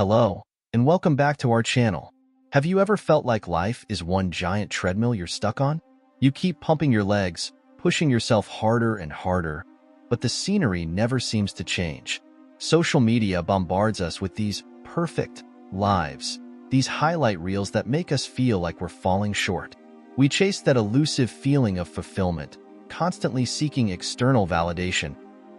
Hello, and welcome back to our channel. Have you ever felt like life is one giant treadmill you're stuck on? You keep pumping your legs, pushing yourself harder and harder, but the scenery never seems to change. Social media bombards us with these perfect lives, these highlight reels that make us feel like we're falling short. We chase that elusive feeling of fulfillment, constantly seeking external validation,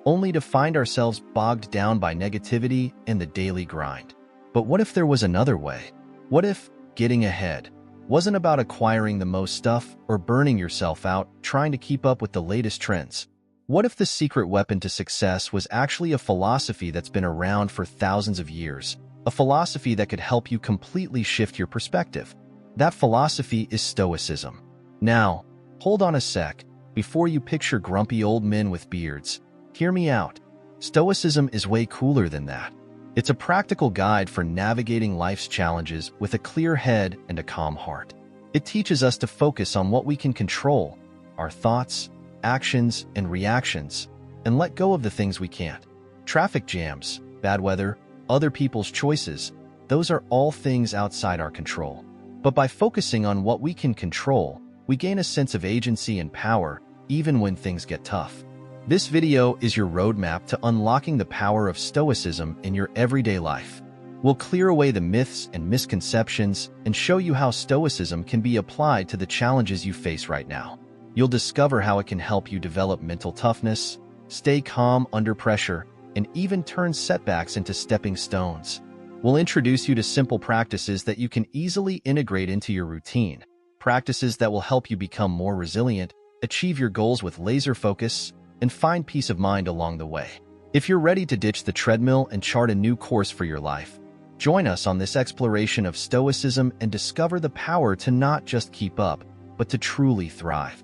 only to find ourselves bogged down by negativity and the daily grind. But what if there was another way? What if getting ahead wasn't about acquiring the most stuff or burning yourself out trying to keep up with the latest trends? What if the secret weapon to success was actually a philosophy that's been around for thousands of years? A philosophy that could help you completely shift your perspective. That philosophy is Stoicism. Now, hold on a sec. Before you picture grumpy old men with beards, hear me out. Stoicism is way cooler than that. It's a practical guide for navigating life's challenges with a clear head and a calm heart. It teaches us to focus on what we can control, our thoughts, actions, and reactions, and let go of the things we can't. Traffic jams, bad weather, other people's choices, those are all things outside our control. But by focusing on what we can control, we gain a sense of agency and power, even when things get tough. This video is your roadmap to unlocking the power of Stoicism in your everyday life. We'll clear away the myths and misconceptions and show you how Stoicism can be applied to the challenges you face right now. You'll discover how it can help you develop mental toughness, stay calm under pressure, and even turn setbacks into stepping stones. We'll introduce you to simple practices that you can easily integrate into your routine, practices that will help you become more resilient, achieve your goals with laser focus, and find peace of mind along the way. If you're ready to ditch the treadmill and chart a new course for your life, join us on this exploration of Stoicism and discover the power to not just keep up, but to truly thrive.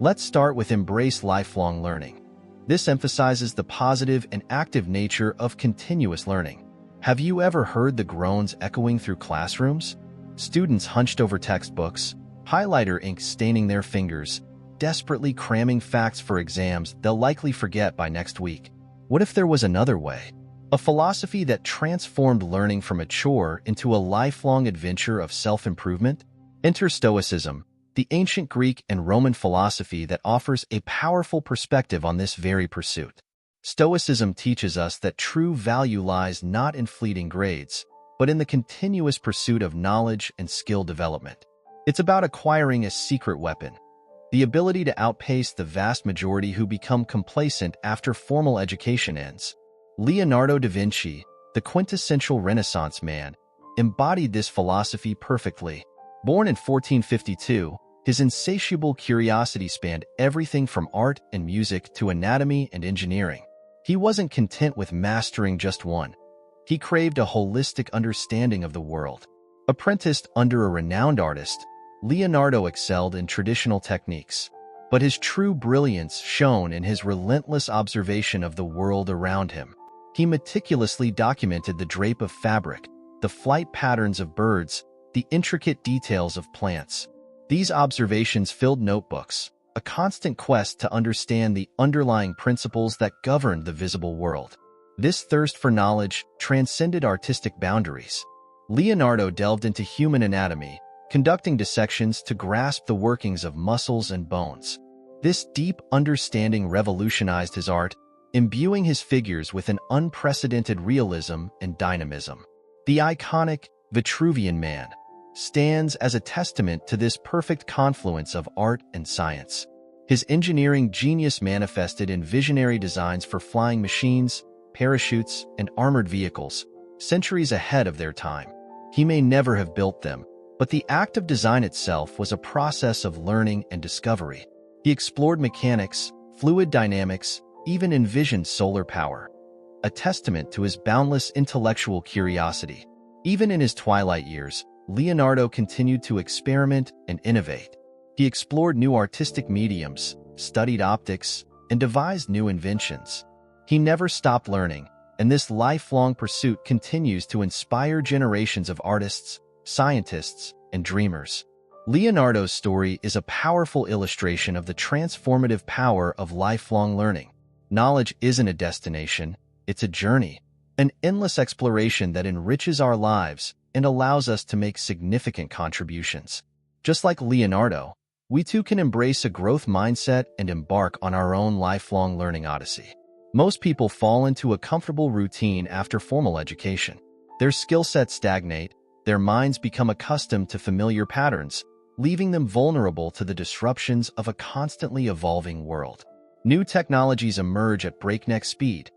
Let's start with embrace lifelong learning. This emphasizes the positive and active nature of continuous learning. Have you ever heard the groans echoing through classrooms? Students hunched over textbooks, highlighter ink staining their fingers, desperately cramming facts for exams they'll likely forget by next week. What if there was another way? A philosophy that transformed learning from a chore into a lifelong adventure of self-improvement? Enter Stoicism, the ancient Greek and Roman philosophy that offers a powerful perspective on this very pursuit. Stoicism teaches us that true value lies not in fleeting grades, but in the continuous pursuit of knowledge and skill development. It's about acquiring a secret weapon, the ability to outpace the vast majority who become complacent after formal education ends. Leonardo da Vinci, the quintessential Renaissance man, embodied this philosophy perfectly. Born in 1452, his insatiable curiosity spanned everything from art and music to anatomy and engineering. He wasn't content with mastering just one. He craved a holistic understanding of the world. Apprenticed under a renowned artist, Leonardo excelled in traditional techniques, but his true brilliance shone in his relentless observation of the world around him. He meticulously documented the drape of fabric, the flight patterns of birds, the intricate details of plants. These observations filled notebooks, a constant quest to understand the underlying principles that governed the visible world. This thirst for knowledge transcended artistic boundaries. Leonardo delved into human anatomy, conducting dissections to grasp the workings of muscles and bones. This deep understanding revolutionized his art, imbuing his figures with an unprecedented realism and dynamism. The iconic Vitruvian Man stands as a testament to this perfect confluence of art and science. His engineering genius manifested in visionary designs for flying machines, parachutes, and armored vehicles, centuries ahead of their time. He may never have built them, but the act of design itself was a process of learning and discovery. He explored mechanics, fluid dynamics, even envisioned solar power, a testament to his boundless intellectual curiosity. Even in his twilight years, Leonardo continued to experiment and innovate. He explored new artistic mediums, studied optics, and devised new inventions. He never stopped learning, and this lifelong pursuit continues to inspire generations of artists, scientists, and dreamers. Leonardo's story is a powerful illustration of the transformative power of lifelong learning. Knowledge isn't a destination, it's a journey. an endless exploration that enriches our lives and allows us to make significant contributions. Just like Leonardo, we too can embrace a growth mindset and embark on our own lifelong learning odyssey. Most people fall into a comfortable routine after formal education. Their skill sets stagnate, their minds become accustomed to familiar patterns, leaving them vulnerable to the disruptions of a constantly evolving world. New technologies emerge at breakneck speed.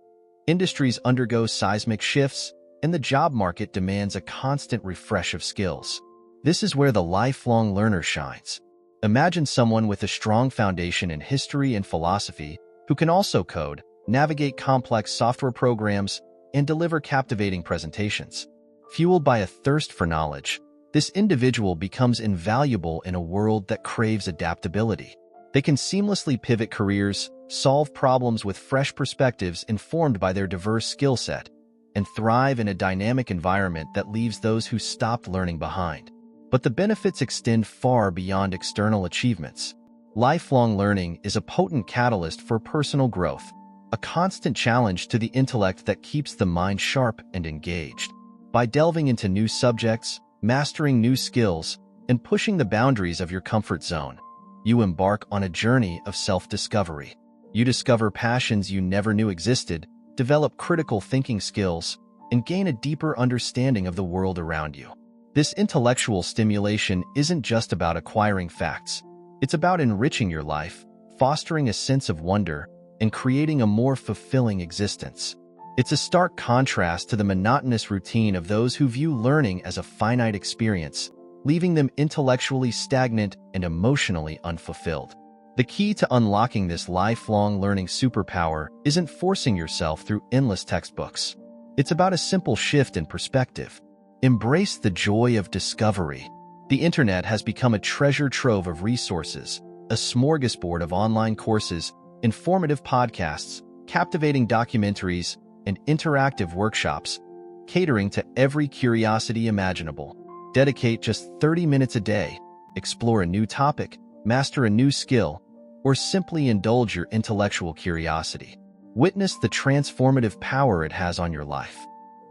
Industries undergo seismic shifts, and the job market demands a constant refresh of skills. This is where the lifelong learner shines. Imagine someone with a strong foundation in history and philosophy who can also code, navigate complex software programs, and deliver captivating presentations. Fueled by a thirst for knowledge, this individual becomes invaluable in a world that craves adaptability. They can seamlessly pivot careers, solve problems with fresh perspectives informed by their diverse skill set, and thrive in a dynamic environment that leaves those who stopped learning behind. But the benefits extend far beyond external achievements. Lifelong learning is a potent catalyst for personal growth, a constant challenge to the intellect that keeps the mind sharp and engaged. By delving into new subjects, mastering new skills, and pushing the boundaries of your comfort zone, you embark on a journey of self-discovery. You discover passions you never knew existed, develop critical thinking skills, and gain a deeper understanding of the world around you. This intellectual stimulation isn't just about acquiring facts. It's about enriching your life, fostering a sense of wonder, and creating a more fulfilling existence. It's a stark contrast to the monotonous routine of those who view learning as a finite experience, leaving them intellectually stagnant and emotionally unfulfilled. The key to unlocking this lifelong learning superpower isn't forcing yourself through endless textbooks. It's about a simple shift in perspective. Embrace the joy of discovery. The internet has become a treasure trove of resources, a smorgasbord of online courses, informative podcasts, captivating documentaries, and interactive workshops, catering to every curiosity imaginable. Dedicate just 30 minutes a day, explore a new topic, master a new skill, or simply indulge your intellectual curiosity. Witness the transformative power it has on your life.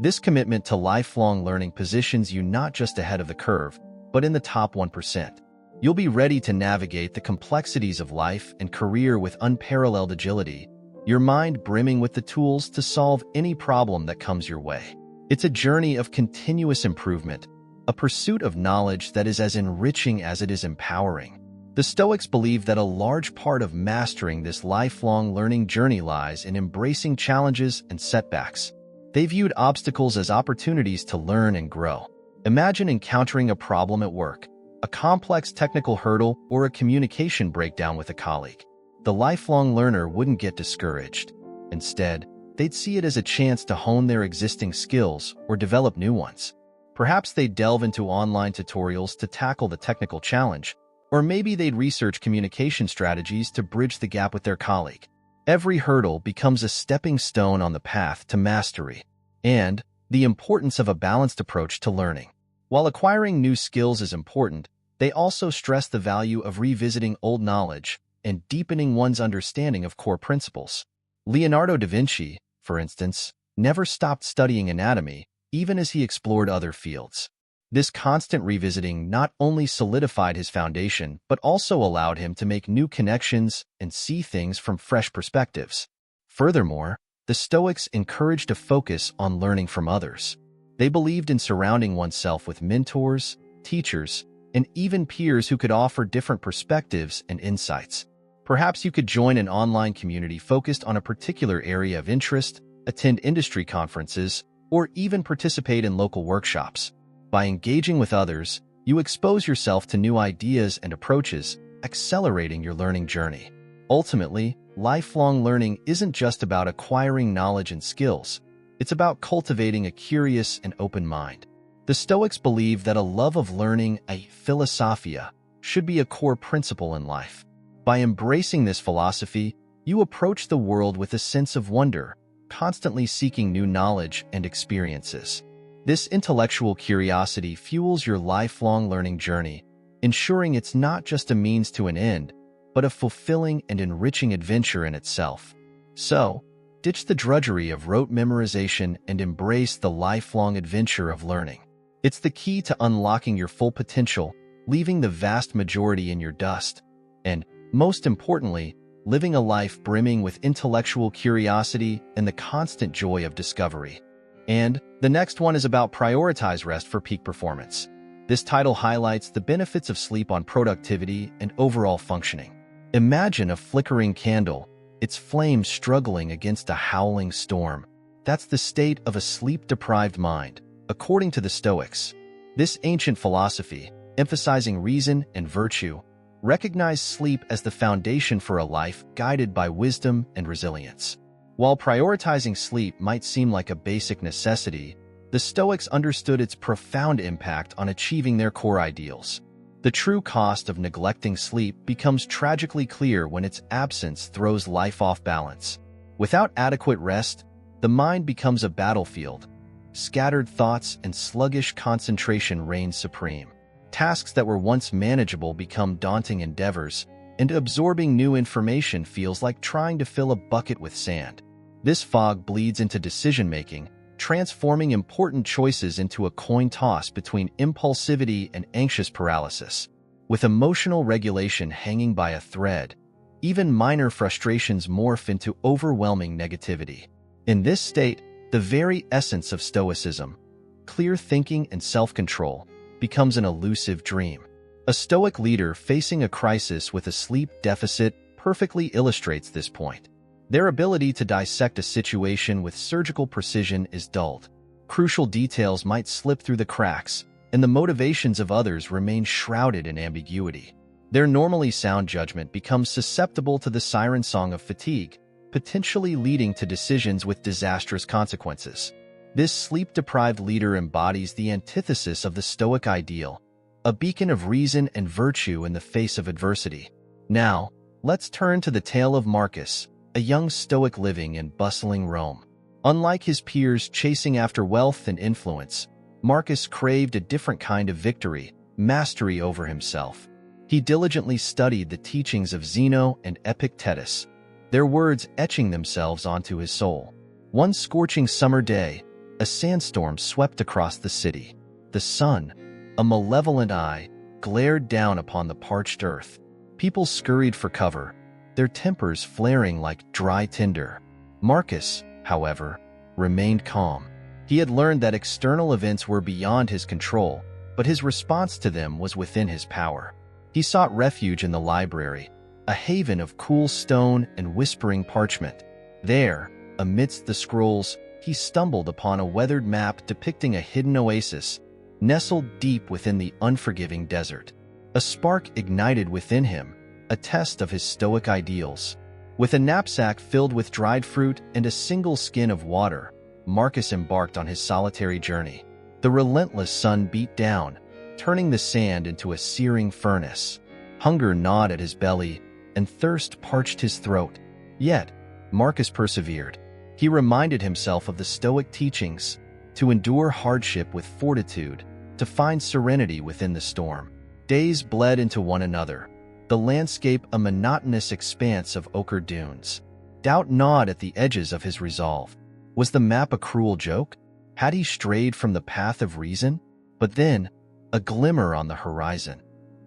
This commitment to lifelong learning positions you not just ahead of the curve, but in the top 1%. You'll be ready to navigate the complexities of life and career with unparalleled agility, your mind brimming with the tools to solve any problem that comes your way. It's a journey of continuous improvement, a pursuit of knowledge that is as enriching as it is empowering. The Stoics believe that a large part of mastering this lifelong learning journey lies in embracing challenges and setbacks. They viewed obstacles as opportunities to learn and grow. Imagine encountering a problem at work, a complex technical hurdle, or a communication breakdown with a colleague. The lifelong learner wouldn't get discouraged. Instead, they'd see it as a chance to hone their existing skills or develop new ones. Perhaps they'd delve into online tutorials to tackle the technical challenge, or maybe they'd research communication strategies to bridge the gap with their colleague. Every hurdle becomes a stepping stone on the path to mastery, and the importance of a balanced approach to learning. While acquiring new skills is important, they also stress the value of revisiting old knowledge and deepening one's understanding of core principles. Leonardo da Vinci, for instance, never stopped studying anatomy, even as he explored other fields. This constant revisiting not only solidified his foundation, but also allowed him to make new connections and see things from fresh perspectives. Furthermore, the Stoics encouraged a focus on learning from others. They believed in surrounding oneself with mentors, teachers, and even peers who could offer different perspectives and insights. Perhaps you could join an online community focused on a particular area of interest, attend industry conferences, or even participate in local workshops. By engaging with others, you expose yourself to new ideas and approaches, accelerating your learning journey. Ultimately, lifelong learning isn't just about acquiring knowledge and skills. It's about cultivating a curious and open mind. The Stoics believe that a love of learning, a philosophia, should be a core principle in life. By embracing this philosophy, you approach the world with a sense of wonder, constantly seeking new knowledge and experiences. This intellectual curiosity fuels your lifelong learning journey, ensuring it's not just a means to an end, but a fulfilling and enriching adventure in itself. So, Ditch the drudgery of rote memorization and embrace the lifelong adventure of learning. It's the key to unlocking your full potential, leaving the vast majority in your dust, and, most importantly, living a life brimming with intellectual curiosity and the constant joy of discovery. And the next one is about prioritize rest for peak performance. This title highlights the benefits of sleep on productivity and overall functioning. Imagine a flickering candle, its flames struggling against a howling storm. That's the state of a sleep-deprived mind, according to the Stoics. This ancient philosophy, emphasizing reason and virtue, recognized sleep as the foundation for a life guided by wisdom and resilience. While prioritizing sleep might seem like a basic necessity, the Stoics understood its profound impact on achieving their core ideals. The true cost of neglecting sleep becomes tragically clear when its absence throws life off balance. Without adequate rest, the mind becomes a battlefield. Scattered thoughts and sluggish concentration reign supreme. Tasks that were once manageable become daunting endeavors, and absorbing new information feels like trying to fill a bucket with sand. This fog bleeds into decision-making, transforming important choices into a coin toss between impulsivity and anxious paralysis. With emotional regulation hanging by a thread, even minor frustrations morph into overwhelming negativity. In this state, the very essence of Stoicism, clear thinking and self-control, becomes an elusive dream. A Stoic leader facing a crisis with a sleep deficit perfectly illustrates this point. Their ability to dissect a situation with surgical precision is dulled. Crucial details might slip through the cracks, and the motivations of others remain shrouded in ambiguity. Their normally sound judgment becomes susceptible to the siren song of fatigue, potentially leading to decisions with disastrous consequences. This sleep-deprived leader embodies the antithesis of the Stoic ideal, a beacon of reason and virtue in the face of adversity. Now, let's turn to the tale of Marcus, a young Stoic living in bustling Rome. Unlike his peers chasing after wealth and influence, Marcus craved a different kind of victory, mastery over himself. He diligently studied the teachings of Zeno and Epictetus, their words etching themselves onto his soul. One scorching summer day, a sandstorm swept across the city. The sun, a malevolent eye, glared down upon the parched earth. People scurried for cover, their tempers flaring like dry tinder. Marcus, however, remained calm. He had learned that external events were beyond his control, but his response to them was within his power. He sought refuge in the library, a haven of cool stone and whispering parchment. There, amidst the scrolls, he stumbled upon a weathered map depicting a hidden oasis, nestled deep within the unforgiving desert. A spark ignited within him, a test of his Stoic ideals. With a knapsack filled with dried fruit and a single skin of water, Marcus embarked on his solitary journey. The relentless sun beat down, turning the sand into a searing furnace. Hunger gnawed at his belly, and thirst parched his throat. Yet, Marcus persevered. He reminded himself of the Stoic teachings, to endure hardship with fortitude, to find serenity within the storm. Days bled into one another, the landscape a monotonous expanse of ochre dunes. Doubt gnawed at the edges of his resolve. Was the map a cruel joke? Had he strayed from the path of reason? But then, a glimmer on the horizon.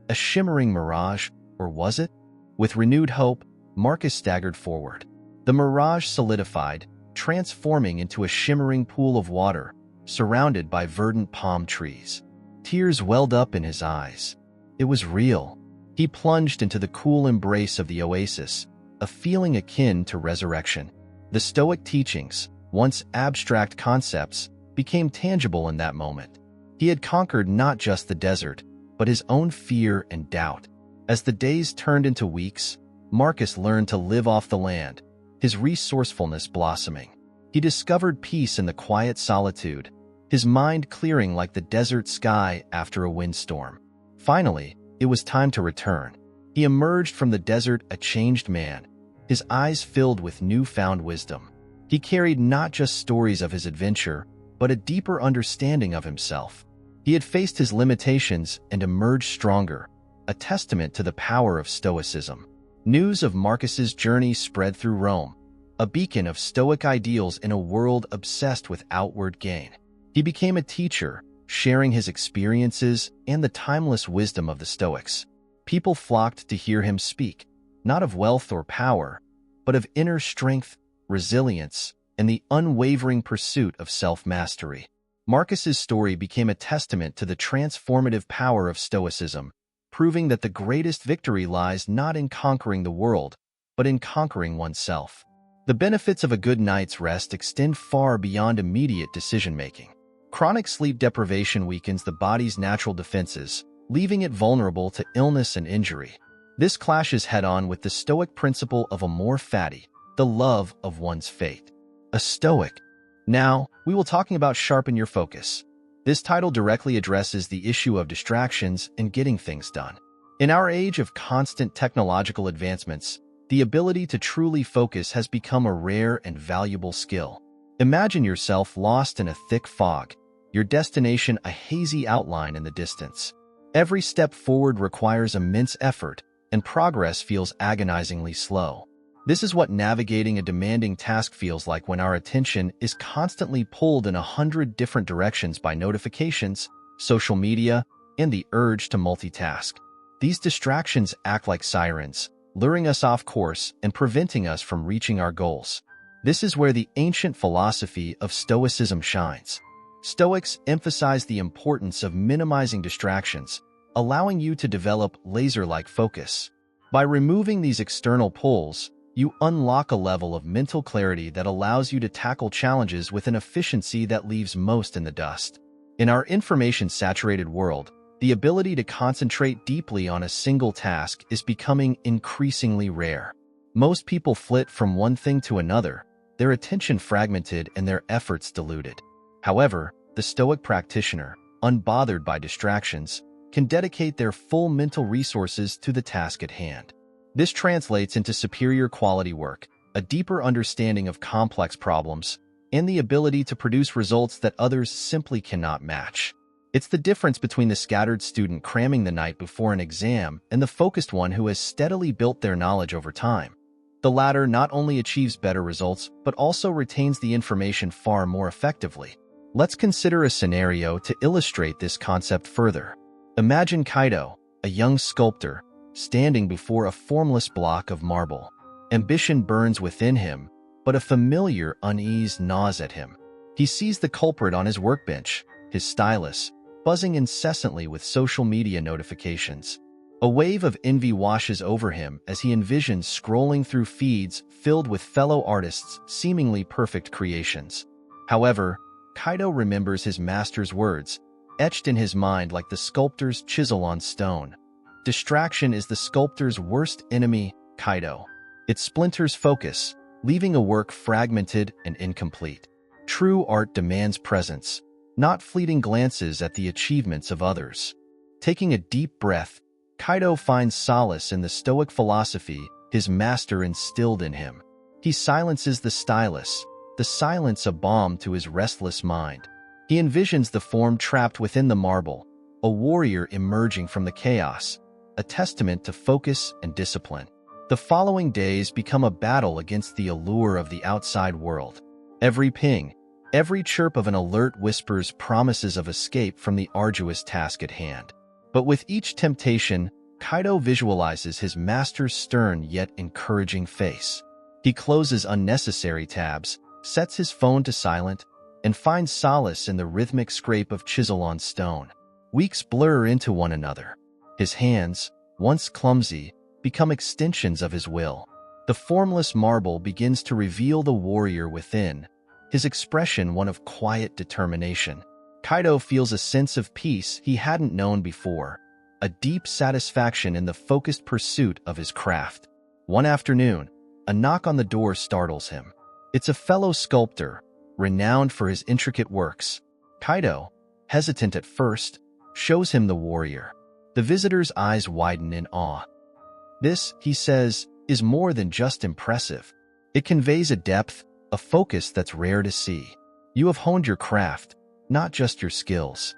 A shimmering mirage, or was it? With renewed hope, Marcus staggered forward. The mirage solidified, transforming into a shimmering pool of water, surrounded by verdant palm trees. Tears welled up in his eyes. It was real. He plunged into the cool embrace of the oasis, a feeling akin to resurrection. The Stoic teachings, once abstract concepts, became tangible in that moment. He had conquered not just the desert, but his own fear and doubt. As the days turned into weeks, Marcus learned to live off the land, his resourcefulness blossoming. He discovered peace in the quiet solitude, his mind clearing like the desert sky after a windstorm. Finally, it was time to return. He emerged from the desert a changed man, his eyes filled with newfound wisdom. He carried not just stories of his adventure, but a deeper understanding of himself. He had faced his limitations and emerged stronger, a testament to the power of Stoicism. News of Marcus's journey spread through Rome. a beacon of Stoic ideals in a world obsessed with outward gain. He became a teacher, sharing his experiences and the timeless wisdom of the Stoics. People flocked to hear him speak, not of wealth or power, but of inner strength, resilience, and the unwavering pursuit of self-mastery. Marcus's story became a testament to the transformative power of Stoicism, proving that the greatest victory lies not in conquering the world, but in conquering oneself. The benefits of a good night's rest extend far beyond immediate decision-making. Chronic sleep deprivation weakens the body's natural defenses, leaving it vulnerable to illness and injury. This clashes head-on with the Stoic principle of amor fati, the love of one's fate. A Stoic. Now, we will talking about sharpen your focus. This title directly addresses the issue of distractions and getting things done. In our age of constant technological advancements, the ability to truly focus has become a rare and valuable skill. Imagine yourself lost in a thick fog, your destination a hazy outline in the distance. Every step forward requires immense effort, and progress feels agonizingly slow. This is what navigating a demanding task feels like when our attention is constantly pulled in 100 different directions by notifications, social media, and the urge to multitask. These distractions act like sirens, luring us off course and preventing us from reaching our goals. This is where the ancient philosophy of Stoicism shines. Stoics emphasize the importance of minimizing distractions, allowing you to develop laser-like focus. By removing these external pulls, you unlock a level of mental clarity that allows you to tackle challenges with an efficiency that leaves most in the dust. In our information-saturated world, the ability to concentrate deeply on a single task is becoming increasingly rare. Most people flit from one thing to another, their attention fragmented and their efforts diluted. However, the Stoic practitioner, unbothered by distractions, can dedicate their full mental resources to the task at hand. This translates into superior quality work, a deeper understanding of complex problems, and the ability to produce results that others simply cannot match. It's the difference between the scattered student cramming the night before an exam and the focused one who has steadily built their knowledge over time. The latter not only achieves better results, but also retains the information far more effectively. Let's consider a scenario to illustrate this concept further. Imagine Kaido, a young sculptor, standing before a formless block of marble. Ambition burns within him, but a familiar unease gnaws at him. He sees the culprit on his workbench, his stylus, buzzing incessantly with social media notifications. A wave of envy washes over him as he envisions scrolling through feeds filled with fellow artists' seemingly perfect creations. However, Kaido remembers his master's words, etched in his mind like the sculptor's chisel on stone. Distraction is the sculptor's worst enemy, Kaido. It splinters focus, leaving a work fragmented and incomplete. True art demands presence, not fleeting glances at the achievements of others. Taking a deep breath, Kaido finds solace in the Stoic philosophy his master instilled in him. He silences the stylus, the silence a balm to his restless mind. He envisions the form trapped within the marble, a warrior emerging from the chaos, a testament to focus and discipline. The following days become a battle against the allure of the outside world. Every ping, every chirp of an alert whispers promises of escape from the arduous task at hand. But with each temptation, Kaido visualizes his master's stern yet encouraging face. He closes unnecessary tabs, sets his phone to silent, and finds solace in the rhythmic scrape of chisel on stone. Weeks blur into one another. His hands, once clumsy, become extensions of his will. The formless marble begins to reveal the warrior within, his expression one of quiet determination. Kaido feels a sense of peace he hadn't known before, a deep satisfaction in the focused pursuit of his craft. One afternoon, a knock on the door startles him. It's a fellow sculptor, renowned for his intricate works. Kaido, hesitant at first, shows him the warrior. The visitor's eyes widen in awe. This, he says, is more than just impressive. It conveys a depth, a focus that's rare to see. You have honed your craft, not just your skills.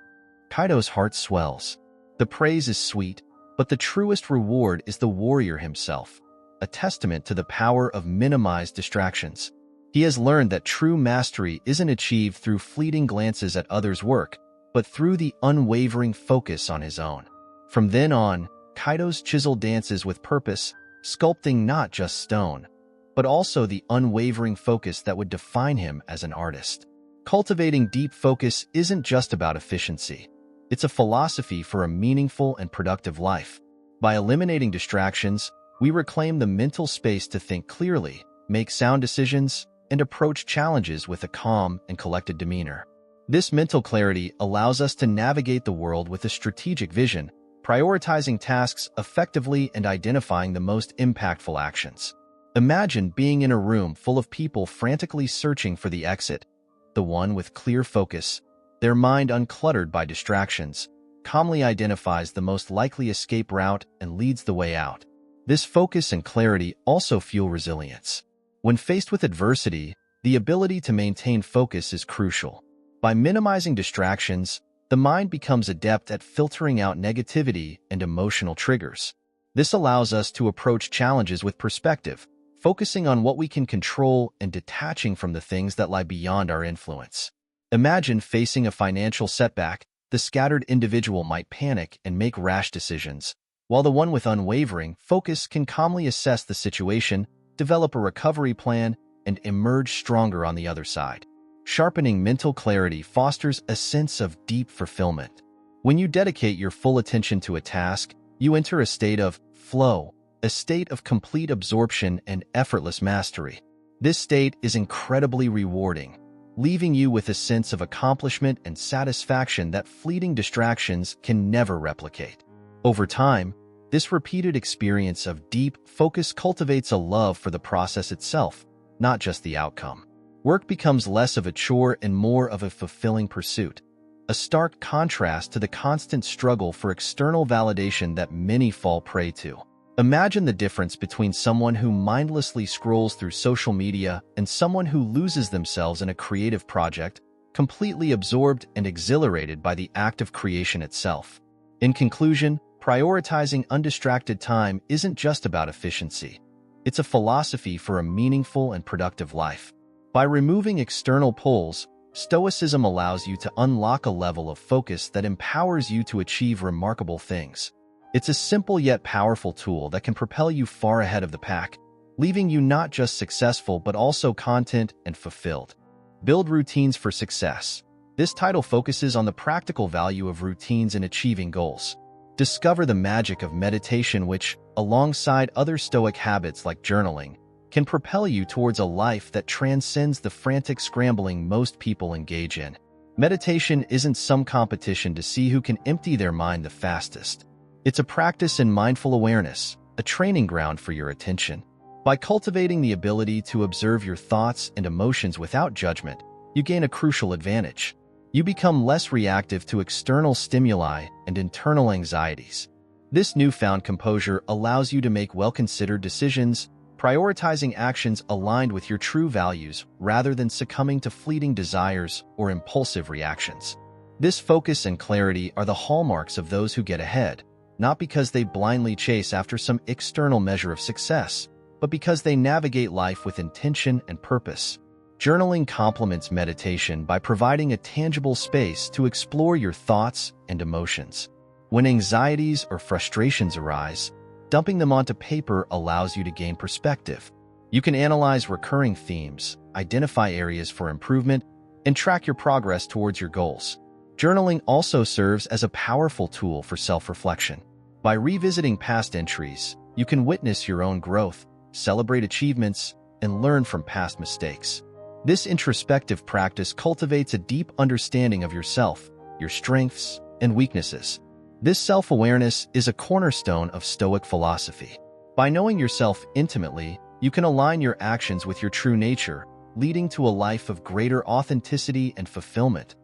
Kaido's heart swells. The praise is sweet, but the truest reward is the warrior himself. a testament to the power of minimized distractions. He has learned that true mastery isn't achieved through fleeting glances at others' work, but through the unwavering focus on his own. From then on, Kaido's chisel dances with purpose, sculpting not just stone, but also the unwavering focus that would define him as an artist. Cultivating deep focus isn't just about efficiency. It's a philosophy for a meaningful and productive life. By eliminating distractions, we reclaim the mental space to think clearly, make sound decisions, and approach challenges with a calm and collected demeanor. This mental clarity allows us to navigate the world with a strategic vision, prioritizing tasks effectively and identifying the most impactful actions. Imagine being in a room full of people frantically searching for the exit. The one with clear focus, their mind uncluttered by distractions, calmly identifies the most likely escape route and leads the way out. This focus and clarity also fuel resilience. When faced with adversity, the ability to maintain focus is crucial. By minimizing distractions, the mind becomes adept at filtering out negativity and emotional triggers. This allows us to approach challenges with perspective, focusing on what we can control and detaching from the things that lie beyond our influence. Imagine facing a financial setback. The scattered individual might panic and make rash decisions, while the one with unwavering focus can calmly assess the situation, develop a recovery plan, and emerge stronger on the other side. Sharpening mental clarity fosters a sense of deep fulfillment. When you dedicate your full attention to a task, you enter a state of flow, a state of complete absorption and effortless mastery. This state is incredibly rewarding, leaving you with a sense of accomplishment and satisfaction that fleeting distractions can never replicate. Over time, this repeated experience of deep focus cultivates a love for the process itself, not just the outcome. Work becomes less of a chore and more of a fulfilling pursuit, a stark contrast to the constant struggle for external validation that many fall prey to. Imagine the difference between someone who mindlessly scrolls through social media and someone who loses themselves in a creative project, completely absorbed and exhilarated by the act of creation itself. In conclusion, prioritizing undistracted time isn't just about efficiency. It's a philosophy for a meaningful and productive life. By removing external pulls, Stoicism allows you to unlock a level of focus that empowers you to achieve remarkable things. It's a simple yet powerful tool that can propel you far ahead of the pack, leaving you not just successful but also content and fulfilled. Build routines for success. This title focuses on the practical value of routines in achieving goals. Discover the magic of meditation which, alongside other Stoic habits like journaling, can propel you towards a life that transcends the frantic scrambling most people engage in. Meditation isn't some competition to see who can empty their mind the fastest. It's a practice in mindful awareness, a training ground for your attention. By cultivating the ability to observe your thoughts and emotions without judgment, you gain a crucial advantage. You become less reactive to external stimuli and internal anxieties. This newfound composure allows you to make well-considered decisions, prioritizing actions aligned with your true values rather than succumbing to fleeting desires or impulsive reactions. This focus and clarity are the hallmarks of those who get ahead, not because they blindly chase after some external measure of success, but because they navigate life with intention and purpose. Journaling complements meditation by providing a tangible space to explore your thoughts and emotions. When anxieties or frustrations arise, dumping them onto paper allows you to gain perspective. You can analyze recurring themes, identify areas for improvement, and track your progress towards your goals. Journaling also serves as a powerful tool for self-reflection. By revisiting past entries, you can witness your own growth, celebrate achievements, and learn from past mistakes. This introspective practice cultivates a deep understanding of yourself, your strengths, and weaknesses. This self-awareness is a cornerstone of Stoic philosophy. By knowing yourself intimately, you can align your actions with your true nature, leading to a life of greater authenticity and fulfillment,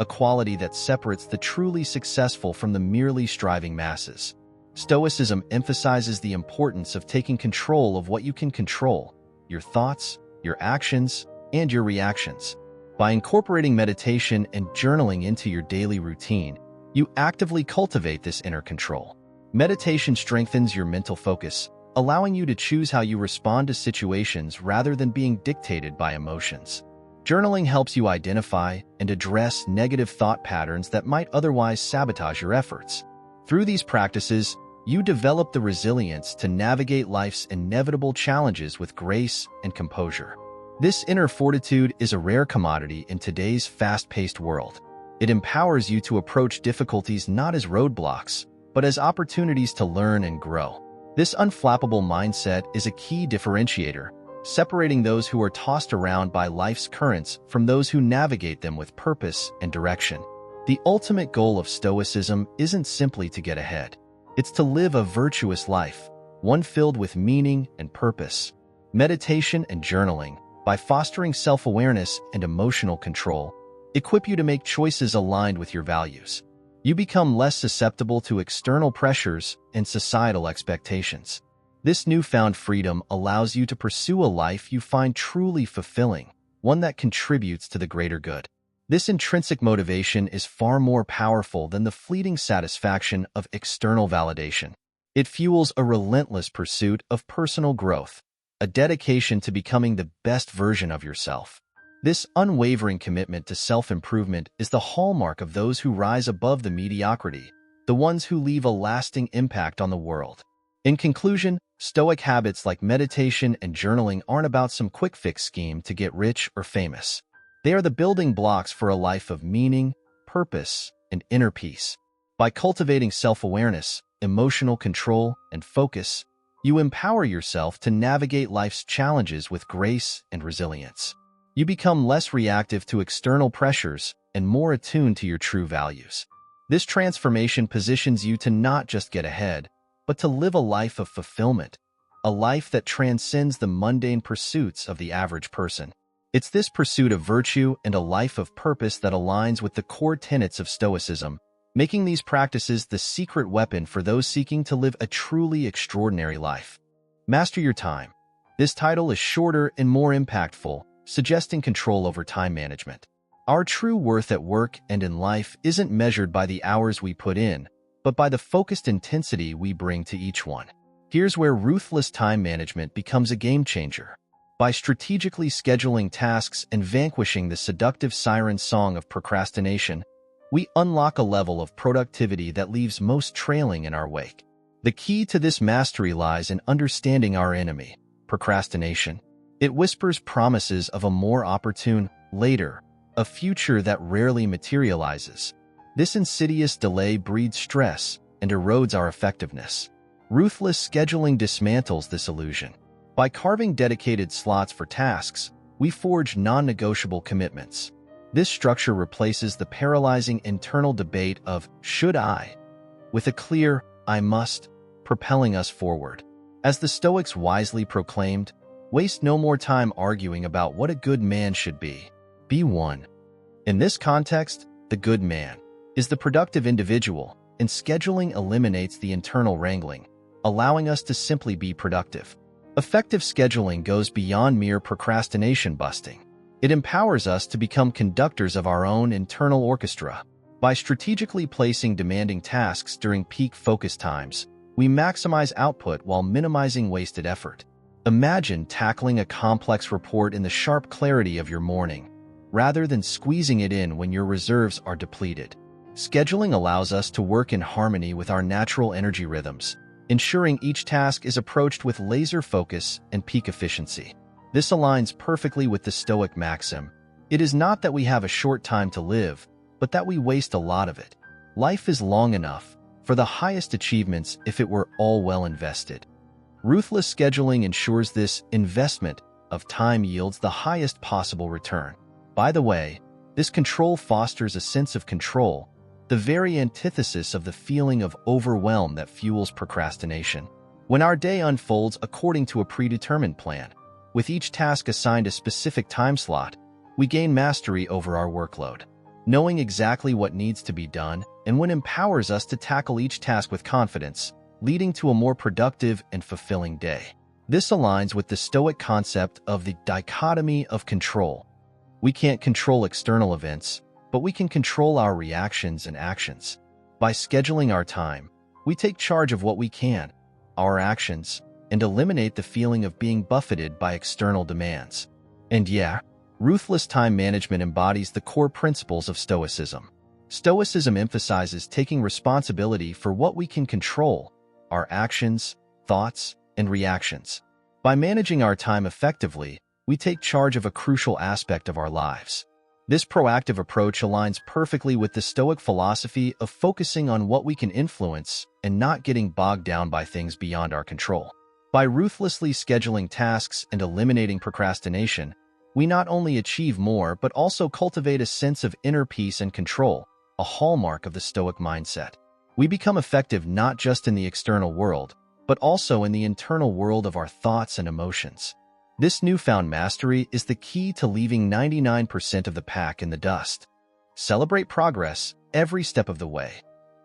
a quality that separates the truly successful from the merely striving masses. Stoicism emphasizes the importance of taking control of what you can control, your thoughts, your actions, and your reactions. By incorporating meditation and journaling into your daily routine, you actively cultivate this inner control. Meditation strengthens your mental focus, allowing you to choose how you respond to situations rather than being dictated by emotions. Journaling helps you identify and address negative thought patterns that might otherwise sabotage your efforts. Through these practices, you develop the resilience to navigate life's inevitable challenges with grace and composure. This inner fortitude is a rare commodity in today's fast-paced world. It empowers you to approach difficulties not as roadblocks, but as opportunities to learn and grow. This unflappable mindset is a key differentiator, separating those who are tossed around by life's currents from those who navigate them with purpose and direction. The ultimate goal of Stoicism isn't simply to get ahead. It's to live a virtuous life, one filled with meaning and purpose. Meditation and journaling, by fostering self-awareness and emotional control, equip you to make choices aligned with your values. You become less susceptible to external pressures and societal expectations. This newfound freedom allows you to pursue a life you find truly fulfilling, one that contributes to the greater good. This intrinsic motivation is far more powerful than the fleeting satisfaction of external validation. It fuels a relentless pursuit of personal growth, a dedication to becoming the best version of yourself. This unwavering commitment to self-improvement is the hallmark of those who rise above the mediocrity, the ones who leave a lasting impact on the world. In conclusion, Stoic habits like meditation and journaling aren't about some quick-fix scheme to get rich or famous. They are the building blocks for a life of meaning, purpose, and inner peace. By cultivating self-awareness, emotional control, and focus, you empower yourself to navigate life's challenges with grace and resilience. You become less reactive to external pressures and more attuned to your true values. This transformation positions you to not just get ahead, but to live a life of fulfillment, a life that transcends the mundane pursuits of the average person. It's this pursuit of virtue and a life of purpose that aligns with the core tenets of Stoicism, making these practices the secret weapon for those seeking to live a truly extraordinary life. Master your time. This title is shorter and more impactful, suggesting control over time management. Our true worth at work and in life isn't measured by the hours we put in, but by the focused intensity we bring to each one. Here's where ruthless time management becomes a game changer. By strategically scheduling tasks and vanquishing the seductive siren song of procrastination, we unlock a level of productivity that leaves most trailing in our wake. The key to this mastery lies in understanding our enemy, procrastination. It whispers promises of a more opportune later, a future that rarely materializes. This insidious delay breeds stress and erodes our effectiveness. Ruthless scheduling dismantles this illusion. By carving dedicated slots for tasks, we forge non-negotiable commitments. This structure replaces the paralyzing internal debate of "should I?" with a clear "I must," propelling us forward. As the Stoics wisely proclaimed, waste no more time arguing about what a good man should be. Be one. In this context, the good man is the productive individual, and scheduling eliminates the internal wrangling, allowing us to simply be productive. Effective scheduling goes beyond mere procrastination busting. It empowers us to become conductors of our own internal orchestra. By strategically placing demanding tasks during peak focus times, we maximize output while minimizing wasted effort. Imagine tackling a complex report in the sharp clarity of your morning, rather than squeezing it in when your reserves are depleted. Scheduling allows us to work in harmony with our natural energy rhythms, ensuring each task is approached with laser focus and peak efficiency. This aligns perfectly with the Stoic maxim, "It is not that we have a short time to live, but that we waste a lot of it." Life is long enough for the highest achievements if it were all well invested. Ruthless scheduling ensures this investment of time yields the highest possible return. By the way, this control fosters a sense of control, the very antithesis of the feeling of overwhelm that fuels procrastination. When our day unfolds according to a predetermined plan, with each task assigned a specific time slot, we gain mastery over our workload. Knowing exactly what needs to be done and when empowers us to tackle each task with confidence, leading to a more productive and fulfilling day. This aligns with the Stoic concept of the dichotomy of control. We can't control external events, but we can control our reactions and actions. By scheduling our time, we take charge of what we can, our actions, and eliminate the feeling of being buffeted by external demands. And yeah, ruthless time management embodies the core principles of Stoicism. Stoicism emphasizes taking responsibility for what we can control, our actions, thoughts, and reactions. By managing our time effectively, we take charge of a crucial aspect of our lives. This proactive approach aligns perfectly with the Stoic philosophy of focusing on what we can influence and not getting bogged down by things beyond our control. By ruthlessly scheduling tasks and eliminating procrastination, we not only achieve more but also cultivate a sense of inner peace and control, a hallmark of the Stoic mindset. We become effective not just in the external world, but also in the internal world of our thoughts and emotions. This newfound mastery is the key to leaving 99% of the pack in the dust. Celebrate progress every step of the way.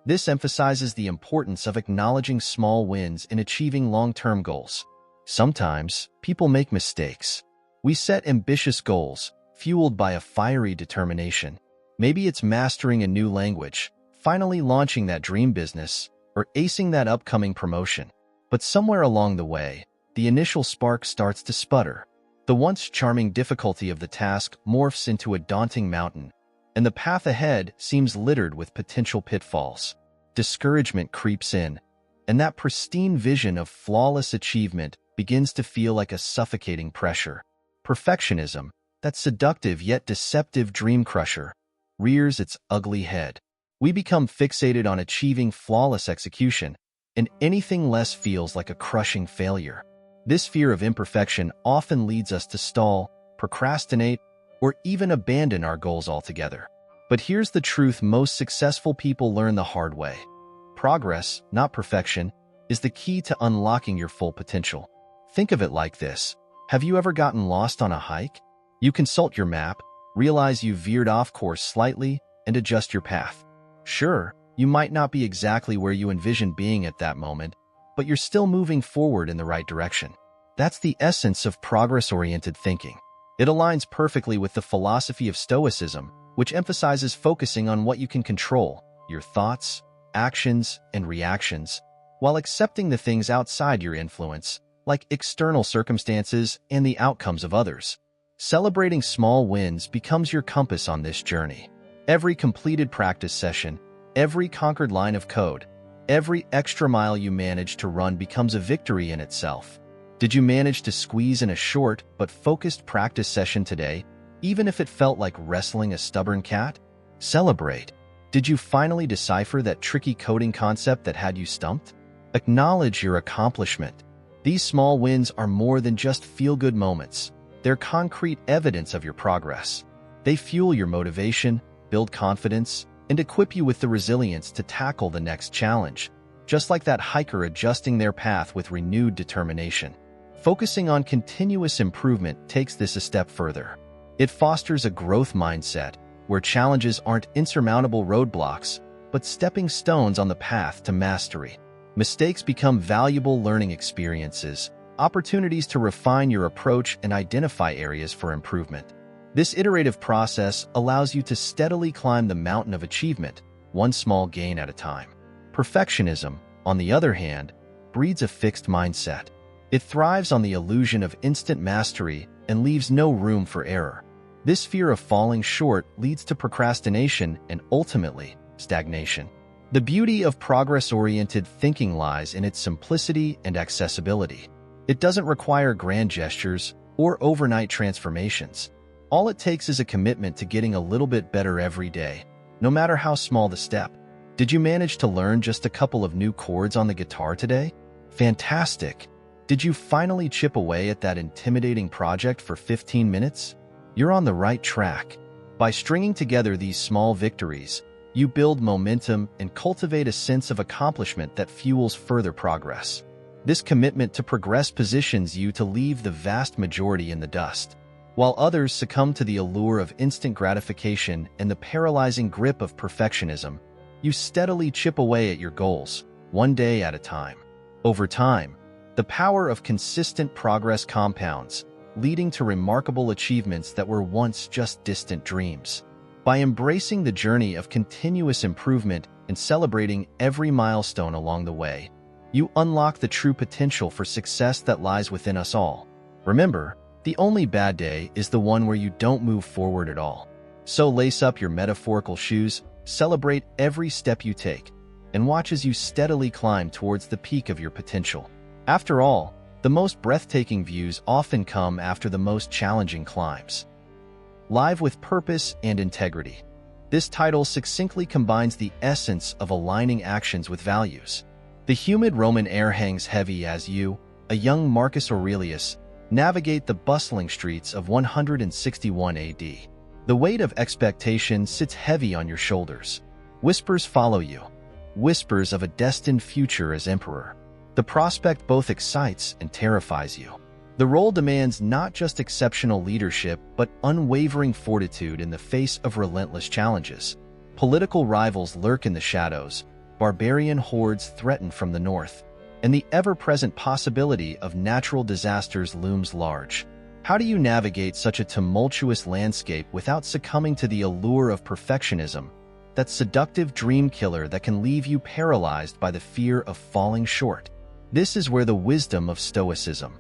This emphasizes the importance of acknowledging small wins in achieving long-term goals. Sometimes, people make mistakes. We set ambitious goals, fueled by a fiery determination. Maybe it's mastering a new language, finally launching that dream business, or acing that upcoming promotion. But somewhere along the way, the initial spark starts to sputter. The once charming difficulty of the task morphs into a daunting mountain, and the path ahead seems littered with potential pitfalls. Discouragement creeps in, and that pristine vision of flawless achievement begins to feel like a suffocating pressure. Perfectionism, that seductive yet deceptive dream crusher, rears its ugly head. We become fixated on achieving flawless execution, and anything less feels like a crushing failure. This fear of imperfection often leads us to stall, procrastinate, or even abandon our goals altogether. But here's the truth most successful people learn the hard way. Progress, not perfection, is the key to unlocking your full potential. Think of it like this. Have you ever gotten lost on a hike? You consult your map, realize you veered off course slightly, and adjust your path. Sure, you might not be exactly where you envisioned being at that moment, but you're still moving forward in the right direction. That's the essence of progress-oriented thinking. It aligns perfectly with the philosophy of Stoicism, which emphasizes focusing on what you can control, your thoughts, actions, and reactions, while accepting the things outside your influence, like external circumstances and the outcomes of others. Celebrating small wins becomes your compass on this journey. Every completed practice session, every conquered line of code, every extra mile you manage to run becomes a victory in itself. Did you manage to squeeze in a short but focused practice session today, even if it felt like wrestling a stubborn cat? Celebrate. Did you finally decipher that tricky coding concept that had you stumped? Acknowledge your accomplishment. These small wins are more than just feel-good moments. They're concrete evidence of your progress. They fuel your motivation, build confidence, and equip you with the resilience to tackle the next challenge, just like that hiker adjusting their path with renewed determination. Focusing on continuous improvement takes this a step further. It fosters a growth mindset, where challenges aren't insurmountable roadblocks, but stepping stones on the path to mastery. Mistakes become valuable learning experiences, opportunities to refine your approach and identify areas for improvement. This iterative process allows you to steadily climb the mountain of achievement, one small gain at a time. Perfectionism, on the other hand, breeds a fixed mindset. It thrives on the illusion of instant mastery and leaves no room for error. This fear of falling short leads to procrastination and ultimately, stagnation. The beauty of progress-oriented thinking lies in its simplicity and accessibility. It doesn't require grand gestures or overnight transformations. All it takes is a commitment to getting a little bit better every day, no matter how small the step. Did you manage to learn just a couple of new chords on the guitar today? Fantastic! Did you finally chip away at that intimidating project for 15 minutes? You're on the right track. By stringing together these small victories, you build momentum and cultivate a sense of accomplishment that fuels further progress. This commitment to progress positions you to leave the vast majority in the dust. While others succumb to the allure of instant gratification and the paralyzing grip of perfectionism, you steadily chip away at your goals, one day at a time. Over time, the power of consistent progress compounds, leading to remarkable achievements that were once just distant dreams. By embracing the journey of continuous improvement and celebrating every milestone along the way, you unlock the true potential for success that lies within us all. Remember, the only bad day is the one where you don't move forward at all. So lace up your metaphorical shoes, celebrate every step you take, and watch as you steadily climb towards the peak of your potential. After all, the most breathtaking views often come after the most challenging climbs. Live with purpose and integrity. This title succinctly combines the essence of aligning actions with values. The humid Roman air hangs heavy as you, a young Marcus Aurelius, navigate the bustling streets of 161 AD. The weight of expectation sits heavy on your shoulders. Whispers follow you, whispers of a destined future as emperor. The prospect both excites and terrifies you. The role demands not just exceptional leadership, but unwavering fortitude in the face of relentless challenges. Political rivals lurk in the shadows, barbarian hordes threaten from the north, and the ever-present possibility of natural disasters looms large. How do you navigate such a tumultuous landscape without succumbing to the allure of perfectionism, that seductive dream killer that can leave you paralyzed by the fear of falling short? This is where the wisdom of Stoicism,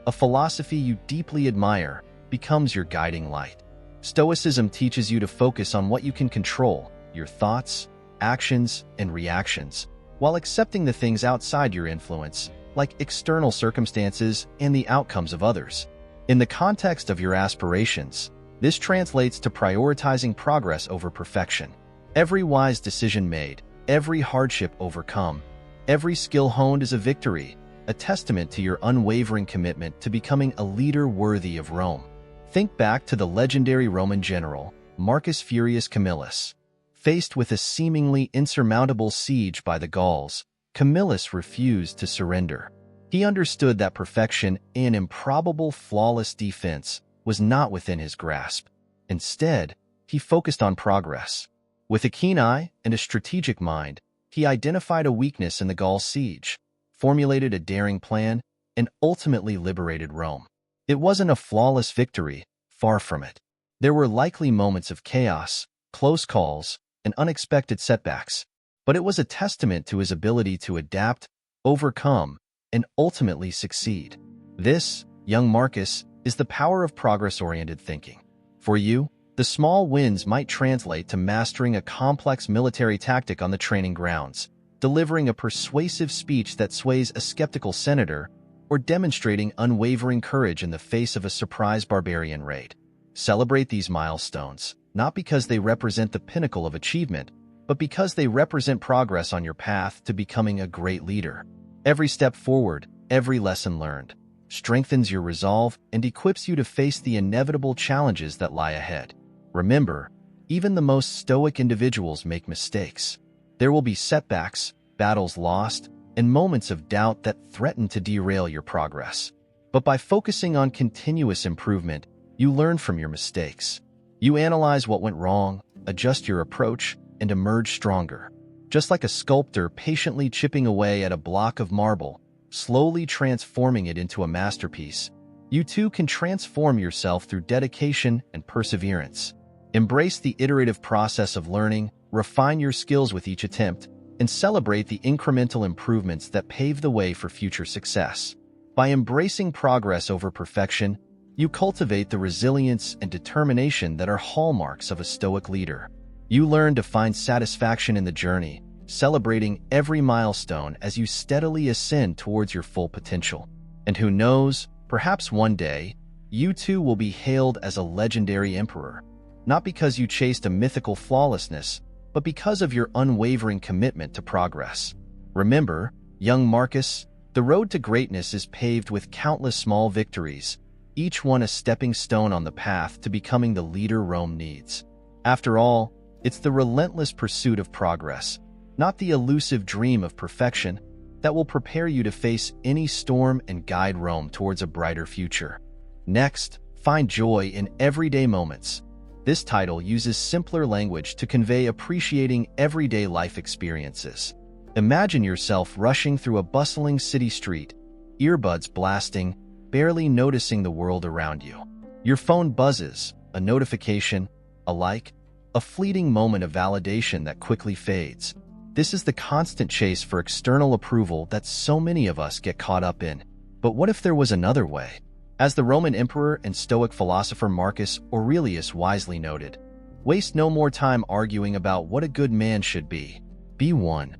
a philosophy you deeply admire, becomes your guiding light. Stoicism teaches you to focus on what you can control, your thoughts, actions, and reactions, while accepting the things outside your influence, like external circumstances and the outcomes of others. In the context of your aspirations, this translates to prioritizing progress over perfection. Every wise decision made, every hardship overcome, every skill honed is a victory, a testament to your unwavering commitment to becoming a leader worthy of Rome. Think back to the legendary Roman general, Marcus Furius Camillus. Faced with a seemingly insurmountable siege by the Gauls, Camillus refused to surrender. He understood that perfection and improbable flawless defense was not within his grasp. Instead, he focused on progress. With a keen eye and a strategic mind, he identified a weakness in the Gaul siege, formulated a daring plan, and ultimately liberated Rome. It wasn't a flawless victory, far from it. There were likely moments of chaos, close calls, and unexpected setbacks, but it was a testament to his ability to adapt, overcome, and ultimately succeed. This, young Marcus, is the power of progress-oriented thinking. For you, the small wins might translate to mastering a complex military tactic on the training grounds, delivering a persuasive speech that sways a skeptical senator, or demonstrating unwavering courage in the face of a surprise barbarian raid. Celebrate these milestones, not because they represent the pinnacle of achievement, but because they represent progress on your path to becoming a great leader. Every step forward, every lesson learned, strengthens your resolve and equips you to face the inevitable challenges that lie ahead. Remember, even the most stoic individuals make mistakes. There will be setbacks, battles lost, and moments of doubt that threaten to derail your progress. But by focusing on continuous improvement, you learn from your mistakes. You analyze what went wrong, adjust your approach, and emerge stronger. Just like a sculptor patiently chipping away at a block of marble, slowly transforming it into a masterpiece, you too can transform yourself through dedication and perseverance. Embrace the iterative process of learning, refine your skills with each attempt, and celebrate the incremental improvements that pave the way for future success. By embracing progress over perfection, you cultivate the resilience and determination that are hallmarks of a Stoic leader. You learn to find satisfaction in the journey, celebrating every milestone as you steadily ascend towards your full potential. And who knows, perhaps one day, you too will be hailed as a legendary emperor, not because you chased a mythical flawlessness, but because of your unwavering commitment to progress. Remember, young Marcus, the road to greatness is paved with countless small victories, each one a stepping stone on the path to becoming the leader Rome needs. After all, it's the relentless pursuit of progress, not the elusive dream of perfection, that will prepare you to face any storm and guide Rome towards a brighter future. Next, find joy in everyday moments. This title uses simpler language to convey appreciating everyday life experiences. Imagine yourself rushing through a bustling city street, earbuds blasting, barely noticing the world around you. Your phone buzzes, a notification, a like, a fleeting moment of validation that quickly fades. This is the constant chase for external approval that so many of us get caught up in. But what if there was another way? As the Roman emperor and Stoic philosopher Marcus Aurelius wisely noted, "Waste no more time arguing about what a good man should be. Be one."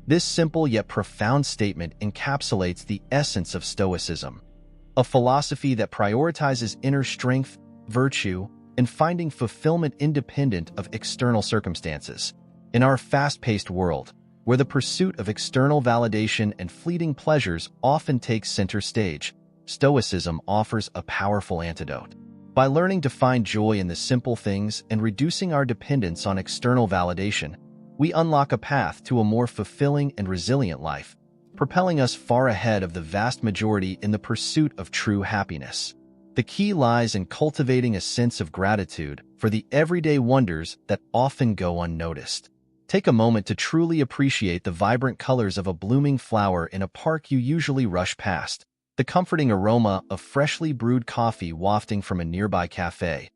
This simple yet profound statement encapsulates the essence of Stoicism, a philosophy that prioritizes inner strength, virtue, and finding fulfillment independent of external circumstances. In our fast-paced world, where the pursuit of external validation and fleeting pleasures often takes center stage, Stoicism offers a powerful antidote. By learning to find joy in the simple things and reducing our dependence on external validation, we unlock a path to a more fulfilling and resilient life, propelling us far ahead of the vast majority in the pursuit of true happiness. The key lies in cultivating a sense of gratitude for the everyday wonders that often go unnoticed. Take a moment to truly appreciate the vibrant colors of a blooming flower in a park you usually rush past, the comforting aroma of freshly brewed coffee wafting from a nearby cafe,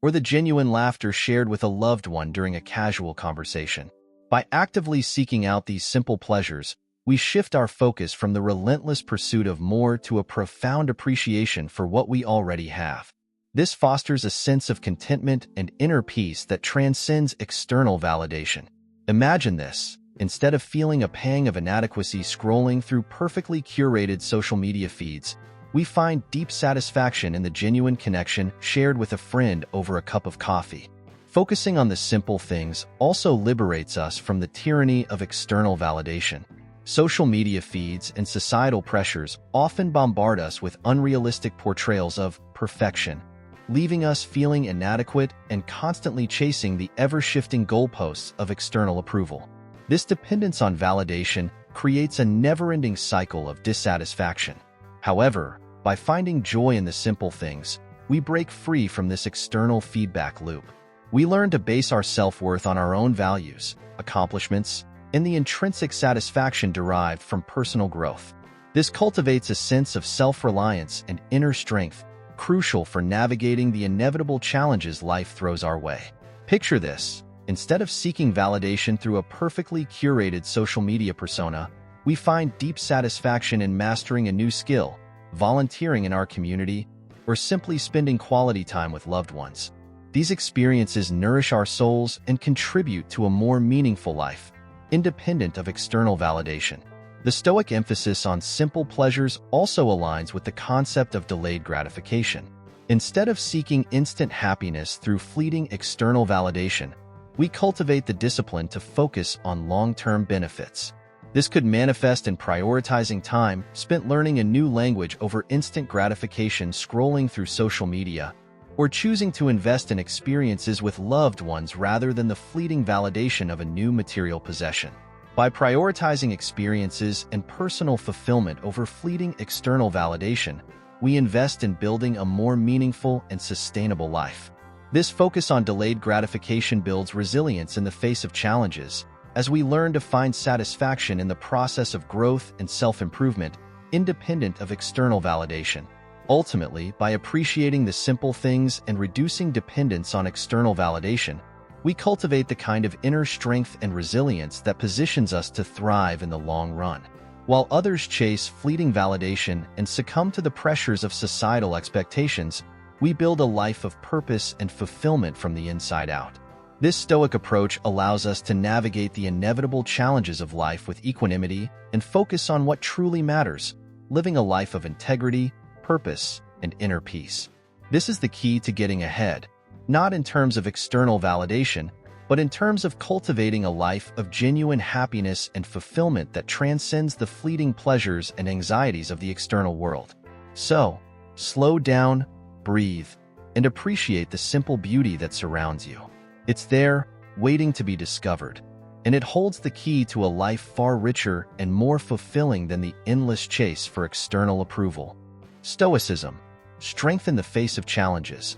or the genuine laughter shared with a loved one during a casual conversation. By actively seeking out these simple pleasures, we shift our focus from the relentless pursuit of more to a profound appreciation for what we already have. This fosters a sense of contentment and inner peace that transcends external validation. Imagine this. Instead of feeling a pang of inadequacy scrolling through perfectly curated social media feeds, we find deep satisfaction in the genuine connection shared with a friend over a cup of coffee. Focusing on the simple things also liberates us from the tyranny of external validation. Social media feeds and societal pressures often bombard us with unrealistic portrayals of perfection, leaving us feeling inadequate and constantly chasing the ever-shifting goalposts of external approval. This dependence on validation creates a never-ending cycle of dissatisfaction. However, by finding joy in the simple things, we break free from this external feedback loop. We learn to base our self-worth on our own values, accomplishments, and the intrinsic satisfaction derived from personal growth. This cultivates a sense of self-reliance and inner strength, crucial for navigating the inevitable challenges life throws our way. Picture this. Instead of seeking validation through a perfectly curated social media persona, we find deep satisfaction in mastering a new skill, volunteering in our community, or simply spending quality time with loved ones. These experiences nourish our souls and contribute to a more meaningful life, independent of external validation. The Stoic emphasis on simple pleasures also aligns with the concept of delayed gratification. Instead of seeking instant happiness through fleeting external validation, we cultivate the discipline to focus on long-term benefits. This could manifest in prioritizing time spent learning a new language over instant gratification scrolling through social media, or choosing to invest in experiences with loved ones rather than the fleeting validation of a new material possession. By prioritizing experiences and personal fulfillment over fleeting external validation, we invest in building a more meaningful and sustainable life. This focus on delayed gratification builds resilience in the face of challenges, as we learn to find satisfaction in the process of growth and self-improvement, independent of external validation. Ultimately, by appreciating the simple things and reducing dependence on external validation, we cultivate the kind of inner strength and resilience that positions us to thrive in the long run. While others chase fleeting validation and succumb to the pressures of societal expectations, we build a life of purpose and fulfillment from the inside out. This Stoic approach allows us to navigate the inevitable challenges of life with equanimity and focus on what truly matters, living a life of integrity, purpose, and inner peace. This is the key to getting ahead, not in terms of external validation, but in terms of cultivating a life of genuine happiness and fulfillment that transcends the fleeting pleasures and anxieties of the external world. So, slow down, breathe, and appreciate the simple beauty that surrounds you. It's there, waiting to be discovered, and it holds the key to a life far richer and more fulfilling than the endless chase for external approval. Stoicism, strength in the face of challenges.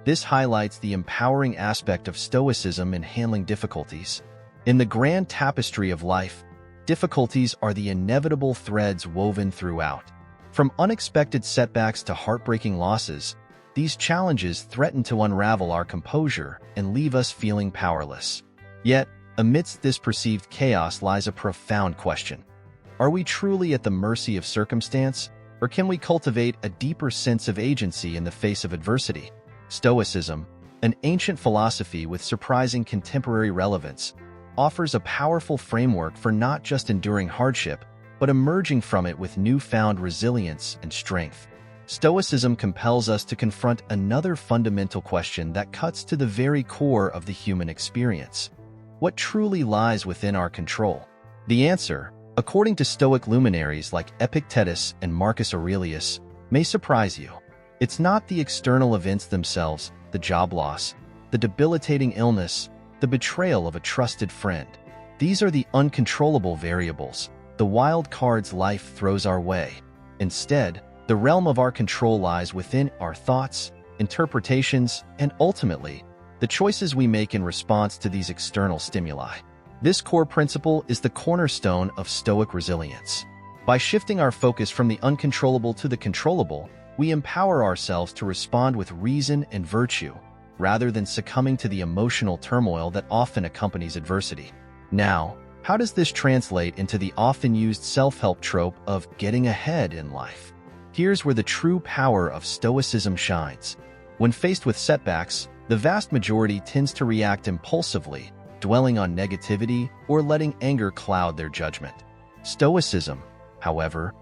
This highlights the empowering aspect of Stoicism in handling difficulties. In the grand tapestry of life, difficulties are the inevitable threads woven throughout. From unexpected setbacks to heartbreaking losses, these challenges threaten to unravel our composure and leave us feeling powerless. Yet, Amidst this perceived chaos lies a profound question. Are we truly at the mercy of circumstance, or can we cultivate a deeper sense of agency in the face of adversity? Stoicism, an ancient philosophy with surprising contemporary relevance, offers a powerful framework for not just enduring hardship, but emerging from it with newfound resilience and strength. Stoicism compels us to confront another fundamental question that cuts to the very core of the human experience. What truly lies within our control? The answer, according to Stoic luminaries like Epictetus and Marcus Aurelius, may surprise you. It's not the external events themselves, the job loss, the debilitating illness, the betrayal of a trusted friend. These are the uncontrollable variables, the wild cards life throws our way. Instead, the realm of our control lies within our thoughts, interpretations, and ultimately, the choices we make in response to these external stimuli. This core principle is the cornerstone of Stoic resilience. By shifting our focus from the uncontrollable to the controllable, we empower ourselves to respond with reason and virtue, rather than succumbing to the emotional turmoil that often accompanies adversity. Now, how does this translate into the often used self-help trope of getting ahead in life? Here's where the true power of Stoicism shines. When faced with setbacks, the vast majority tends to react impulsively, dwelling on negativity or letting anger cloud their judgment. Stoicism, however,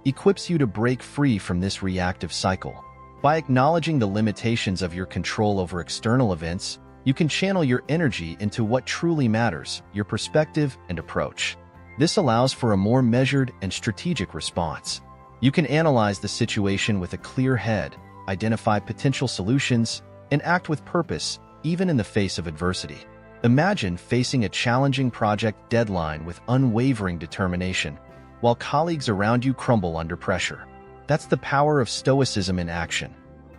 equips you to break free from this reactive cycle. By acknowledging the limitations of your control over external events, you can channel your energy into what truly matters, your perspective and approach. This allows for a more measured and strategic response. You can analyze the situation with a clear head, identify potential solutions, and act with purpose, even in the face of adversity. Imagine facing a challenging project deadline with unwavering determination, while colleagues around you crumble under pressure. That's the power of Stoicism in action,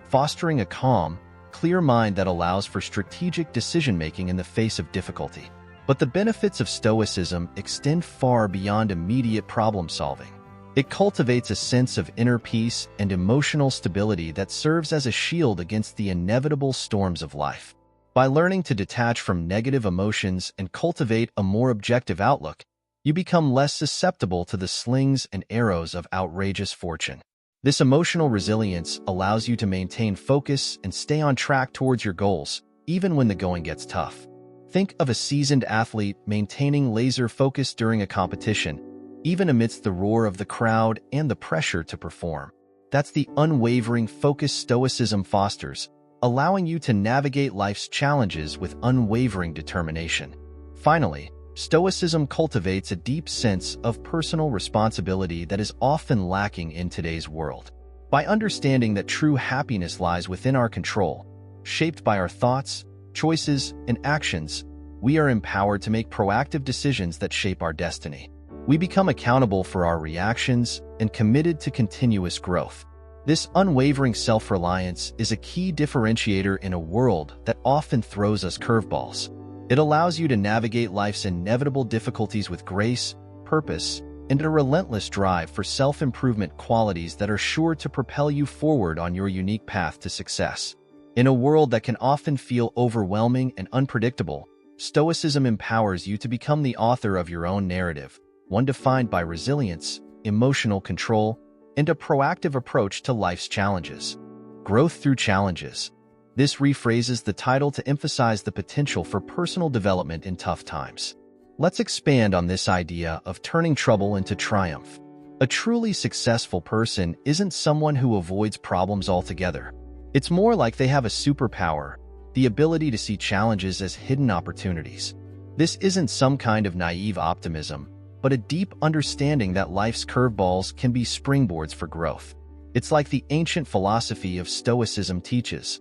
fostering a calm, clear mind that allows for strategic decision-making in the face of difficulty. But the benefits of Stoicism extend far beyond immediate problem-solving. It cultivates a sense of inner peace and emotional stability that serves as a shield against the inevitable storms of life. By learning to detach from negative emotions and cultivate a more objective outlook, you become less susceptible to the slings and arrows of outrageous fortune. This emotional resilience allows you to maintain focus and stay on track towards your goals, even when the going gets tough. Think of a seasoned athlete maintaining laser focus during a competition, even amidst the roar of the crowd and the pressure to perform. That's the unwavering focus Stoicism fosters, allowing you to navigate life's challenges with unwavering determination. Finally, Stoicism cultivates a deep sense of personal responsibility that is often lacking in today's world. By understanding that true happiness lies within our control, shaped by our thoughts, choices, and actions, we are empowered to make proactive decisions that shape our destiny. We become accountable for our reactions and committed to continuous growth. This unwavering self-reliance is a key differentiator in a world that often throws us curveballs. It allows you to navigate life's inevitable difficulties with grace, purpose, and a relentless drive for self-improvement, qualities that are sure to propel you forward on your unique path to success. In a world that can often feel overwhelming and unpredictable, Stoicism empowers you to become the author of your own narrative, one defined by resilience, emotional control, and a proactive approach to life's challenges. Growth through challenges. This rephrases the title to emphasize the potential for personal development in tough times. Let's expand on this idea of turning trouble into triumph. A truly successful person isn't someone who avoids problems altogether. It's more like they have a superpower, the ability to see challenges as hidden opportunities. This isn't some kind of naive optimism, but a deep understanding that life's curveballs can be springboards for growth. It's like the ancient philosophy of Stoicism teaches: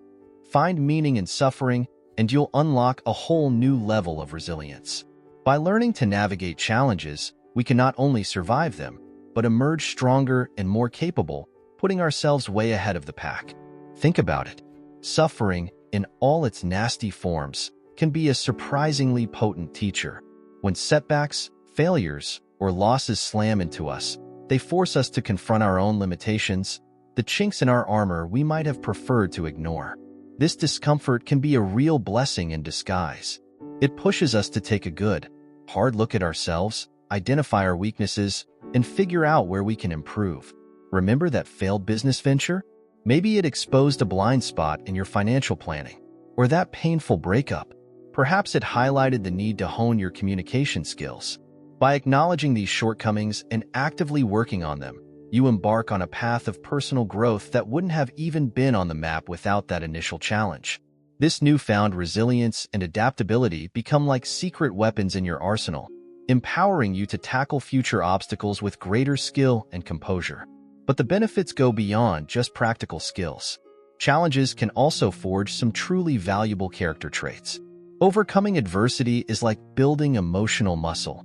find meaning in suffering, and you'll unlock a whole new level of resilience. By learning to navigate challenges, we can not only survive them, but emerge stronger and more capable, putting ourselves way ahead of the pack. Think about it. Suffering, in all its nasty forms, can be a surprisingly potent teacher. When setbacks, failures, or losses slam into us, they force us to confront our own limitations, the chinks in our armor we might have preferred to ignore. This discomfort can be a real blessing in disguise. It pushes us to take a good, hard look at ourselves, identify our weaknesses, and figure out where we can improve. Remember that failed business venture? Maybe it exposed a blind spot in your financial planning, or that painful breakup. Perhaps it highlighted the need to hone your communication skills. By acknowledging these shortcomings and actively working on them, you embark on a path of personal growth that wouldn't have even been on the map without that initial challenge. This newfound resilience and adaptability become like secret weapons in your arsenal, empowering you to tackle future obstacles with greater skill and composure. But the benefits go beyond just practical skills. Challenges can also forge some truly valuable character traits. Overcoming adversity is like building emotional muscle.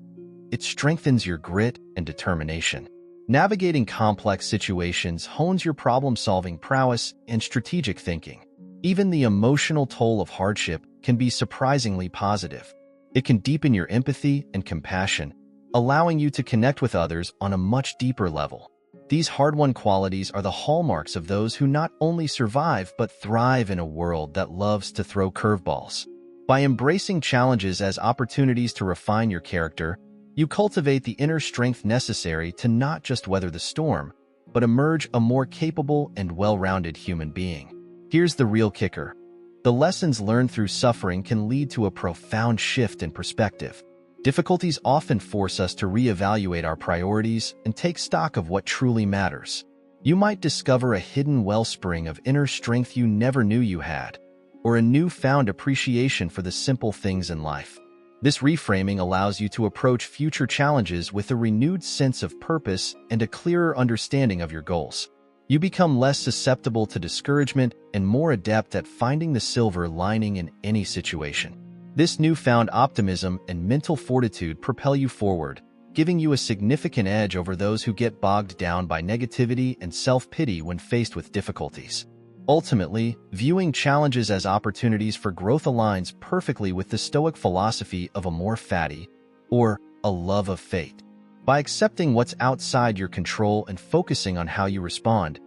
It strengthens your grit and determination. Navigating complex situations hones your problem-solving prowess and strategic thinking. Even the emotional toll of hardship can be surprisingly positive. It can deepen your empathy and compassion, allowing you to connect with others on a much deeper level. These hard-won qualities are the hallmarks of those who not only survive but thrive in a world that loves to throw curveballs. By embracing challenges as opportunities to refine your character, you cultivate the inner strength necessary to not just weather the storm, but emerge a more capable and well-rounded human being. Here's the real kicker. The lessons learned through suffering can lead to a profound shift in perspective. Difficulties often force us to reevaluate our priorities and take stock of what truly matters. You might discover a hidden wellspring of inner strength you never knew you had, or a newfound appreciation for the simple things in life. This reframing allows you to approach future challenges with a renewed sense of purpose and a clearer understanding of your goals. You become less susceptible to discouragement and more adept at finding the silver lining in any situation. This newfound optimism and mental fortitude propel you forward, giving you a significant edge over those who get bogged down by negativity and self-pity when faced with difficulties. Ultimately, viewing challenges as opportunities for growth aligns perfectly with the Stoic philosophy of amor fati, or a love of fate. By accepting what's outside your control and focusing on how you respond,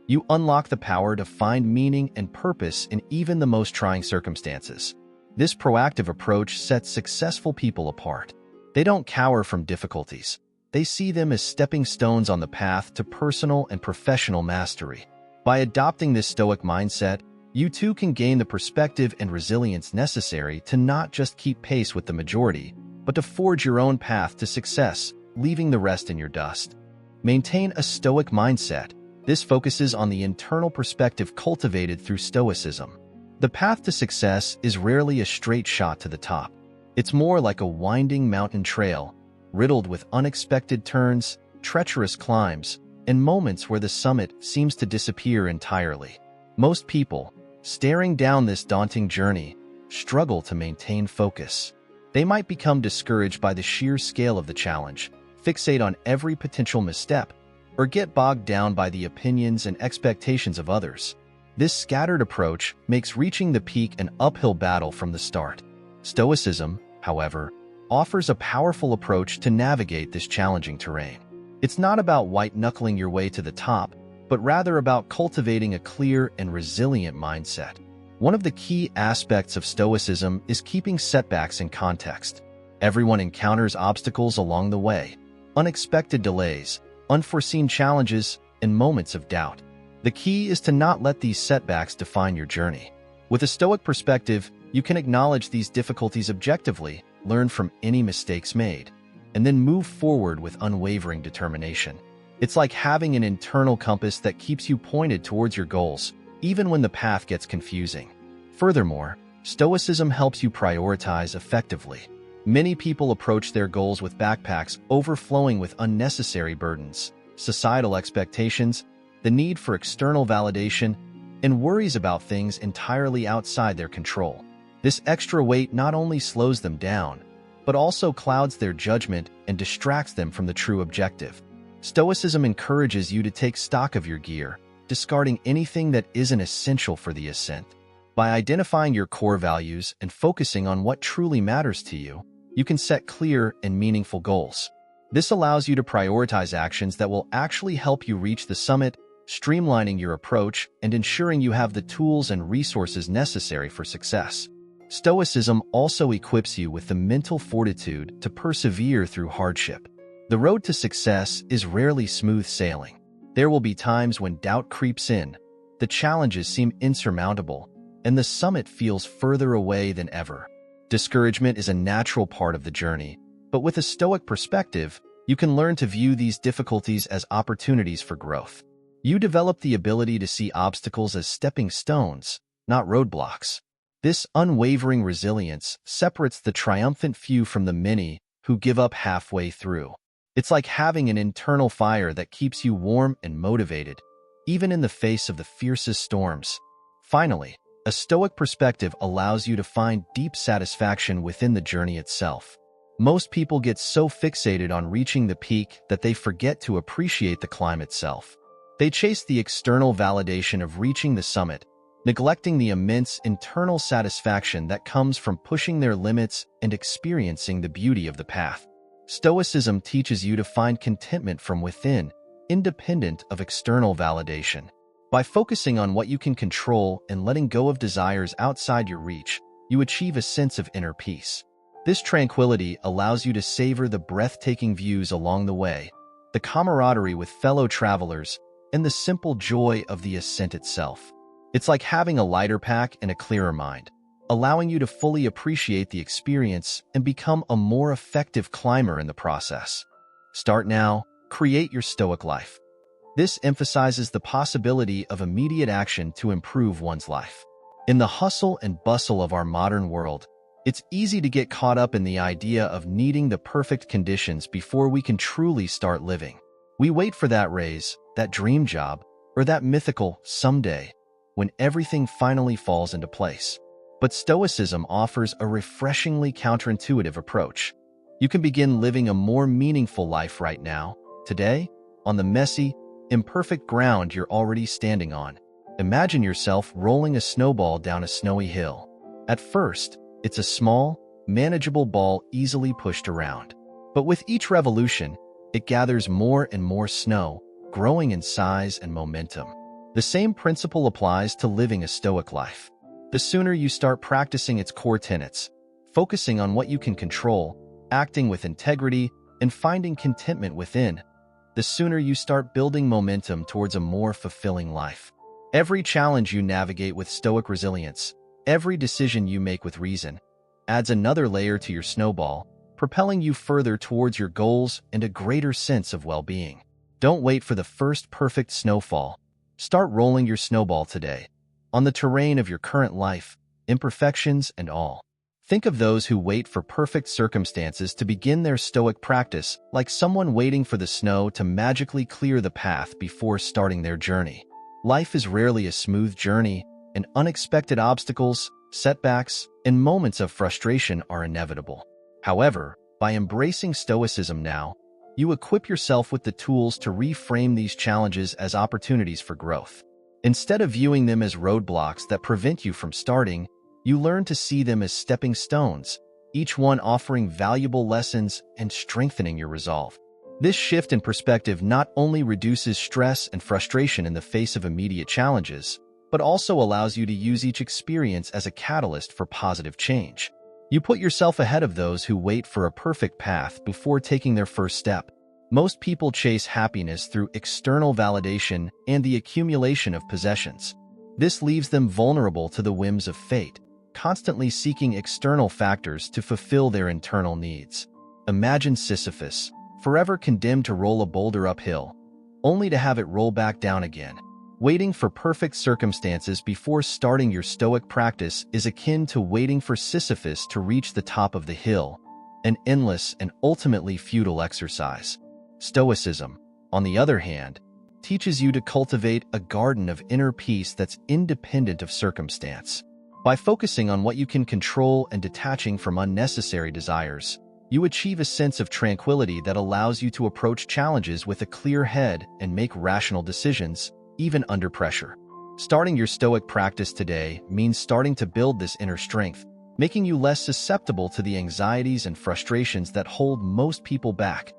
you unlock the power to find meaning and purpose in even the most trying circumstances. This proactive approach sets successful people apart. They don't cower from difficulties. They see them as stepping stones on the path to personal and professional mastery. By adopting this Stoic mindset, you too can gain the perspective and resilience necessary to not just keep pace with the majority, but to forge your own path to success, leaving the rest in your dust. Maintain a Stoic mindset. This focuses on the internal perspective cultivated through Stoicism. The path to success is rarely a straight shot to the top. It's more like a winding mountain trail, riddled with unexpected turns, treacherous climbs, and moments where the summit seems to disappear entirely. Most people, staring down this daunting journey, struggle to maintain focus. They might become discouraged by the sheer scale of the challenge, fixate on every potential misstep, or get bogged down by the opinions and expectations of others. This scattered approach makes reaching the peak an uphill battle from the start. Stoicism, however, offers a powerful approach to navigate this challenging terrain. It's not about white-knuckling your way to the top, but rather about cultivating a clear and resilient mindset. One of the key aspects of Stoicism is keeping setbacks in context. Everyone encounters obstacles along the way, unexpected delays, unforeseen challenges, and moments of doubt. The key is to not let these setbacks define your journey. With a Stoic perspective, you can acknowledge these difficulties objectively, learn from any mistakes made, and then move forward with unwavering determination. It's like having an internal compass that keeps you pointed towards your goals, even when the path gets confusing. Furthermore, Stoicism helps you prioritize effectively. Many people approach their goals with backpacks overflowing with unnecessary burdens, societal expectations, the need for external validation, and worries about things entirely outside their control. This extra weight not only slows them down, but also clouds their judgment and distracts them from the true objective. Stoicism encourages you to take stock of your gear, discarding anything that isn't essential for the ascent. By identifying your core values and focusing on what truly matters to you, you can set clear and meaningful goals. This allows you to prioritize actions that will actually help you reach the summit, streamlining your approach and ensuring you have the tools and resources necessary for success. Stoicism also equips you with the mental fortitude to persevere through hardship. The road to success is rarely smooth sailing. There will be times when doubt creeps in, the challenges seem insurmountable, and the summit feels further away than ever. Discouragement is a natural part of the journey, but with a Stoic perspective, you can learn to view these difficulties as opportunities for growth. You develop the ability to see obstacles as stepping stones, not roadblocks. This unwavering resilience separates the triumphant few from the many who give up halfway through. It's like having an internal fire that keeps you warm and motivated, even in the face of the fiercest storms. Finally, a Stoic perspective allows you to find deep satisfaction within the journey itself. Most people get so fixated on reaching the peak that they forget to appreciate the climb itself. They chase the external validation of reaching the summit, neglecting the immense internal satisfaction that comes from pushing their limits and experiencing the beauty of the path. Stoicism teaches you to find contentment from within, independent of external validation. By focusing on what you can control and letting go of desires outside your reach, you achieve a sense of inner peace. This tranquility allows you to savor the breathtaking views along the way, the camaraderie with fellow travelers, and the simple joy of the ascent itself. It's like having a lighter pack and a clearer mind, allowing you to fully appreciate the experience and become a more effective climber in the process. Start now, create your Stoic life. This emphasizes the possibility of immediate action to improve one's life. In the hustle and bustle of our modern world, it's easy to get caught up in the idea of needing the perfect conditions before we can truly start living. We wait for that raise, that dream job, or that mythical someday, when everything finally falls into place. But Stoicism offers a refreshingly counterintuitive approach. You can begin living a more meaningful life right now, today, on the messy, imperfect ground you're already standing on. Imagine yourself rolling a snowball down a snowy hill. At first, it's a small, manageable ball easily pushed around. But with each revolution, it gathers more and more snow, growing in size and momentum. The same principle applies to living a Stoic life. The sooner you start practicing its core tenets, focusing on what you can control, acting with integrity, and finding contentment within, the sooner you start building momentum towards a more fulfilling life. Every challenge you navigate with Stoic resilience, every decision you make with reason, adds another layer to your snowball, propelling you further towards your goals and a greater sense of well-being. Don't wait for the first perfect snowfall. Start rolling your snowball today, on the terrain of your current life, imperfections and all. Think of those who wait for perfect circumstances to begin their Stoic practice like someone waiting for the snow to magically clear the path before starting their journey. Life is rarely a smooth journey, and unexpected obstacles, setbacks, and moments of frustration are inevitable. However, by embracing Stoicism now, you equip yourself with the tools to reframe these challenges as opportunities for growth. Instead of viewing them as roadblocks that prevent you from starting, you learn to see them as stepping stones, each one offering valuable lessons and strengthening your resolve. This shift in perspective not only reduces stress and frustration in the face of immediate challenges, but also allows you to use each experience as a catalyst for positive change. You put yourself ahead of those who wait for a perfect path before taking their first step. Most people chase happiness through external validation and the accumulation of possessions. This leaves them vulnerable to the whims of fate, constantly seeking external factors to fulfill their internal needs. Imagine Sisyphus, forever condemned to roll a boulder uphill, only to have it roll back down again. Waiting for perfect circumstances before starting your Stoic practice is akin to waiting for Sisyphus to reach the top of the hill, an endless and ultimately futile exercise. Stoicism, on the other hand, teaches you to cultivate a garden of inner peace that's independent of circumstance. By focusing on what you can control and detaching from unnecessary desires, you achieve a sense of tranquility that allows you to approach challenges with a clear head and make rational decisions, even under pressure. Starting your Stoic practice today means starting to build this inner strength, making you less susceptible to the anxieties and frustrations that hold most people back,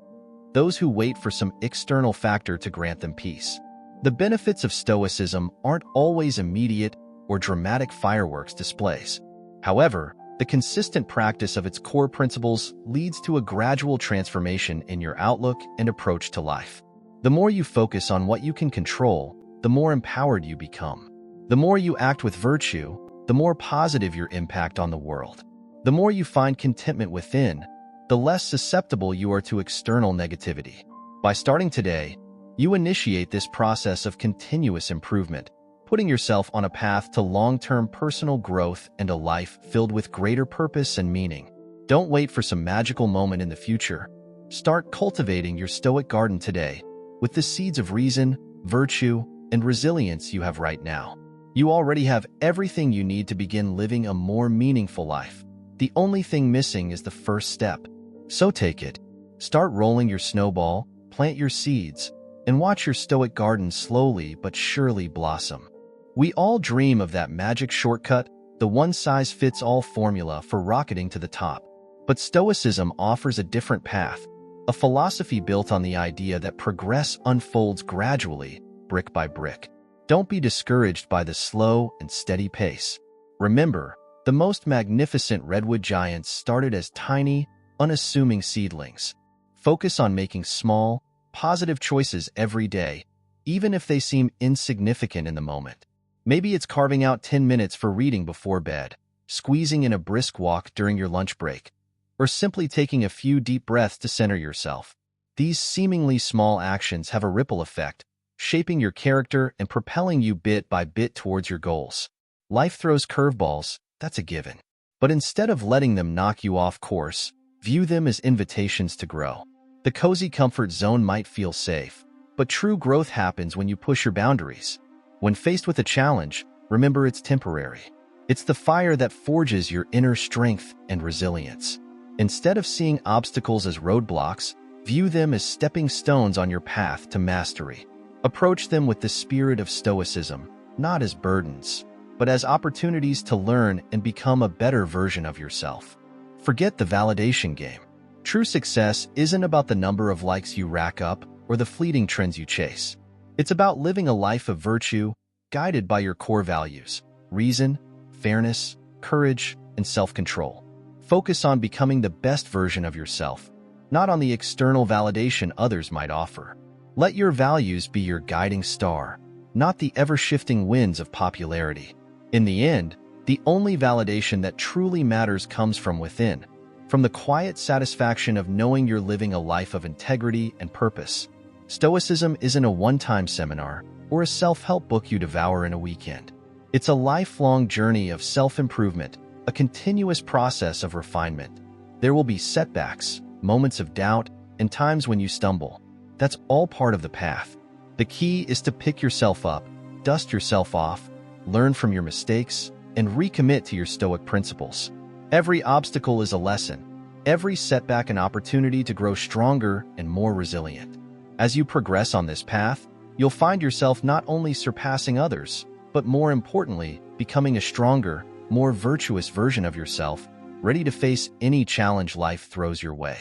those who wait for some external factor to grant them peace. The benefits of Stoicism aren't always immediate or dramatic fireworks displays. However, the consistent practice of its core principles leads to a gradual transformation in your outlook and approach to life. The more you focus on what you can control, the more empowered you become. The more you act with virtue, the more positive your impact on the world. The more you find contentment within, the less susceptible you are to external negativity. By starting today, you initiate this process of continuous improvement, putting yourself on a path to long-term personal growth and a life filled with greater purpose and meaning. Don't wait for some magical moment in the future. Start cultivating your Stoic garden today with the seeds of reason, virtue, and resilience you have right now. You already have everything you need to begin living a more meaningful life. The only thing missing is the first step. So take it. Start rolling your snowball, plant your seeds, and watch your Stoic garden slowly but surely blossom. We all dream of that magic shortcut, the one-size-fits-all formula for rocketing to the top. But Stoicism offers a different path, a philosophy built on the idea that progress unfolds gradually, brick by brick. Don't be discouraged by the slow and steady pace. Remember, the most magnificent redwood giants started as tiny, unassuming seedlings. Focus on making small, positive choices every day, even if they seem insignificant in the moment. Maybe it's carving out 10 minutes for reading before bed, squeezing in a brisk walk during your lunch break, or simply taking a few deep breaths to center yourself. These seemingly small actions have a ripple effect, shaping your character and propelling you bit by bit towards your goals. Life throws curveballs, that's a given. But instead of letting them knock you off course, view them as invitations to grow. The cozy comfort zone might feel safe, but true growth happens when you push your boundaries. When faced with a challenge, remember it's temporary. It's the fire that forges your inner strength and resilience. Instead of seeing obstacles as roadblocks, view them as stepping stones on your path to mastery. Approach them with the spirit of Stoicism, not as burdens, but as opportunities to learn and become a better version of yourself. Forget the validation game. True success isn't about the number of likes you rack up or the fleeting trends you chase. It's about living a life of virtue, guided by your core values: reason, fairness, courage, and self-control. Focus on becoming the best version of yourself, not on the external validation others might offer. Let your values be your guiding star, not the ever-shifting winds of popularity. In the end, the only validation that truly matters comes from within, from the quiet satisfaction of knowing you're living a life of integrity and purpose. Stoicism isn't a one-time seminar or a self-help book you devour in a weekend. It's a lifelong journey of self-improvement, a continuous process of refinement. There will be setbacks, moments of doubt, and times when you stumble. That's all part of the path. The key is to pick yourself up, dust yourself off, learn from your mistakes, and recommit to your Stoic principles. Every obstacle is a lesson, every setback an opportunity to grow stronger and more resilient. As you progress on this path, you'll find yourself not only surpassing others, but more importantly, becoming a stronger, more virtuous version of yourself, ready to face any challenge life throws your way.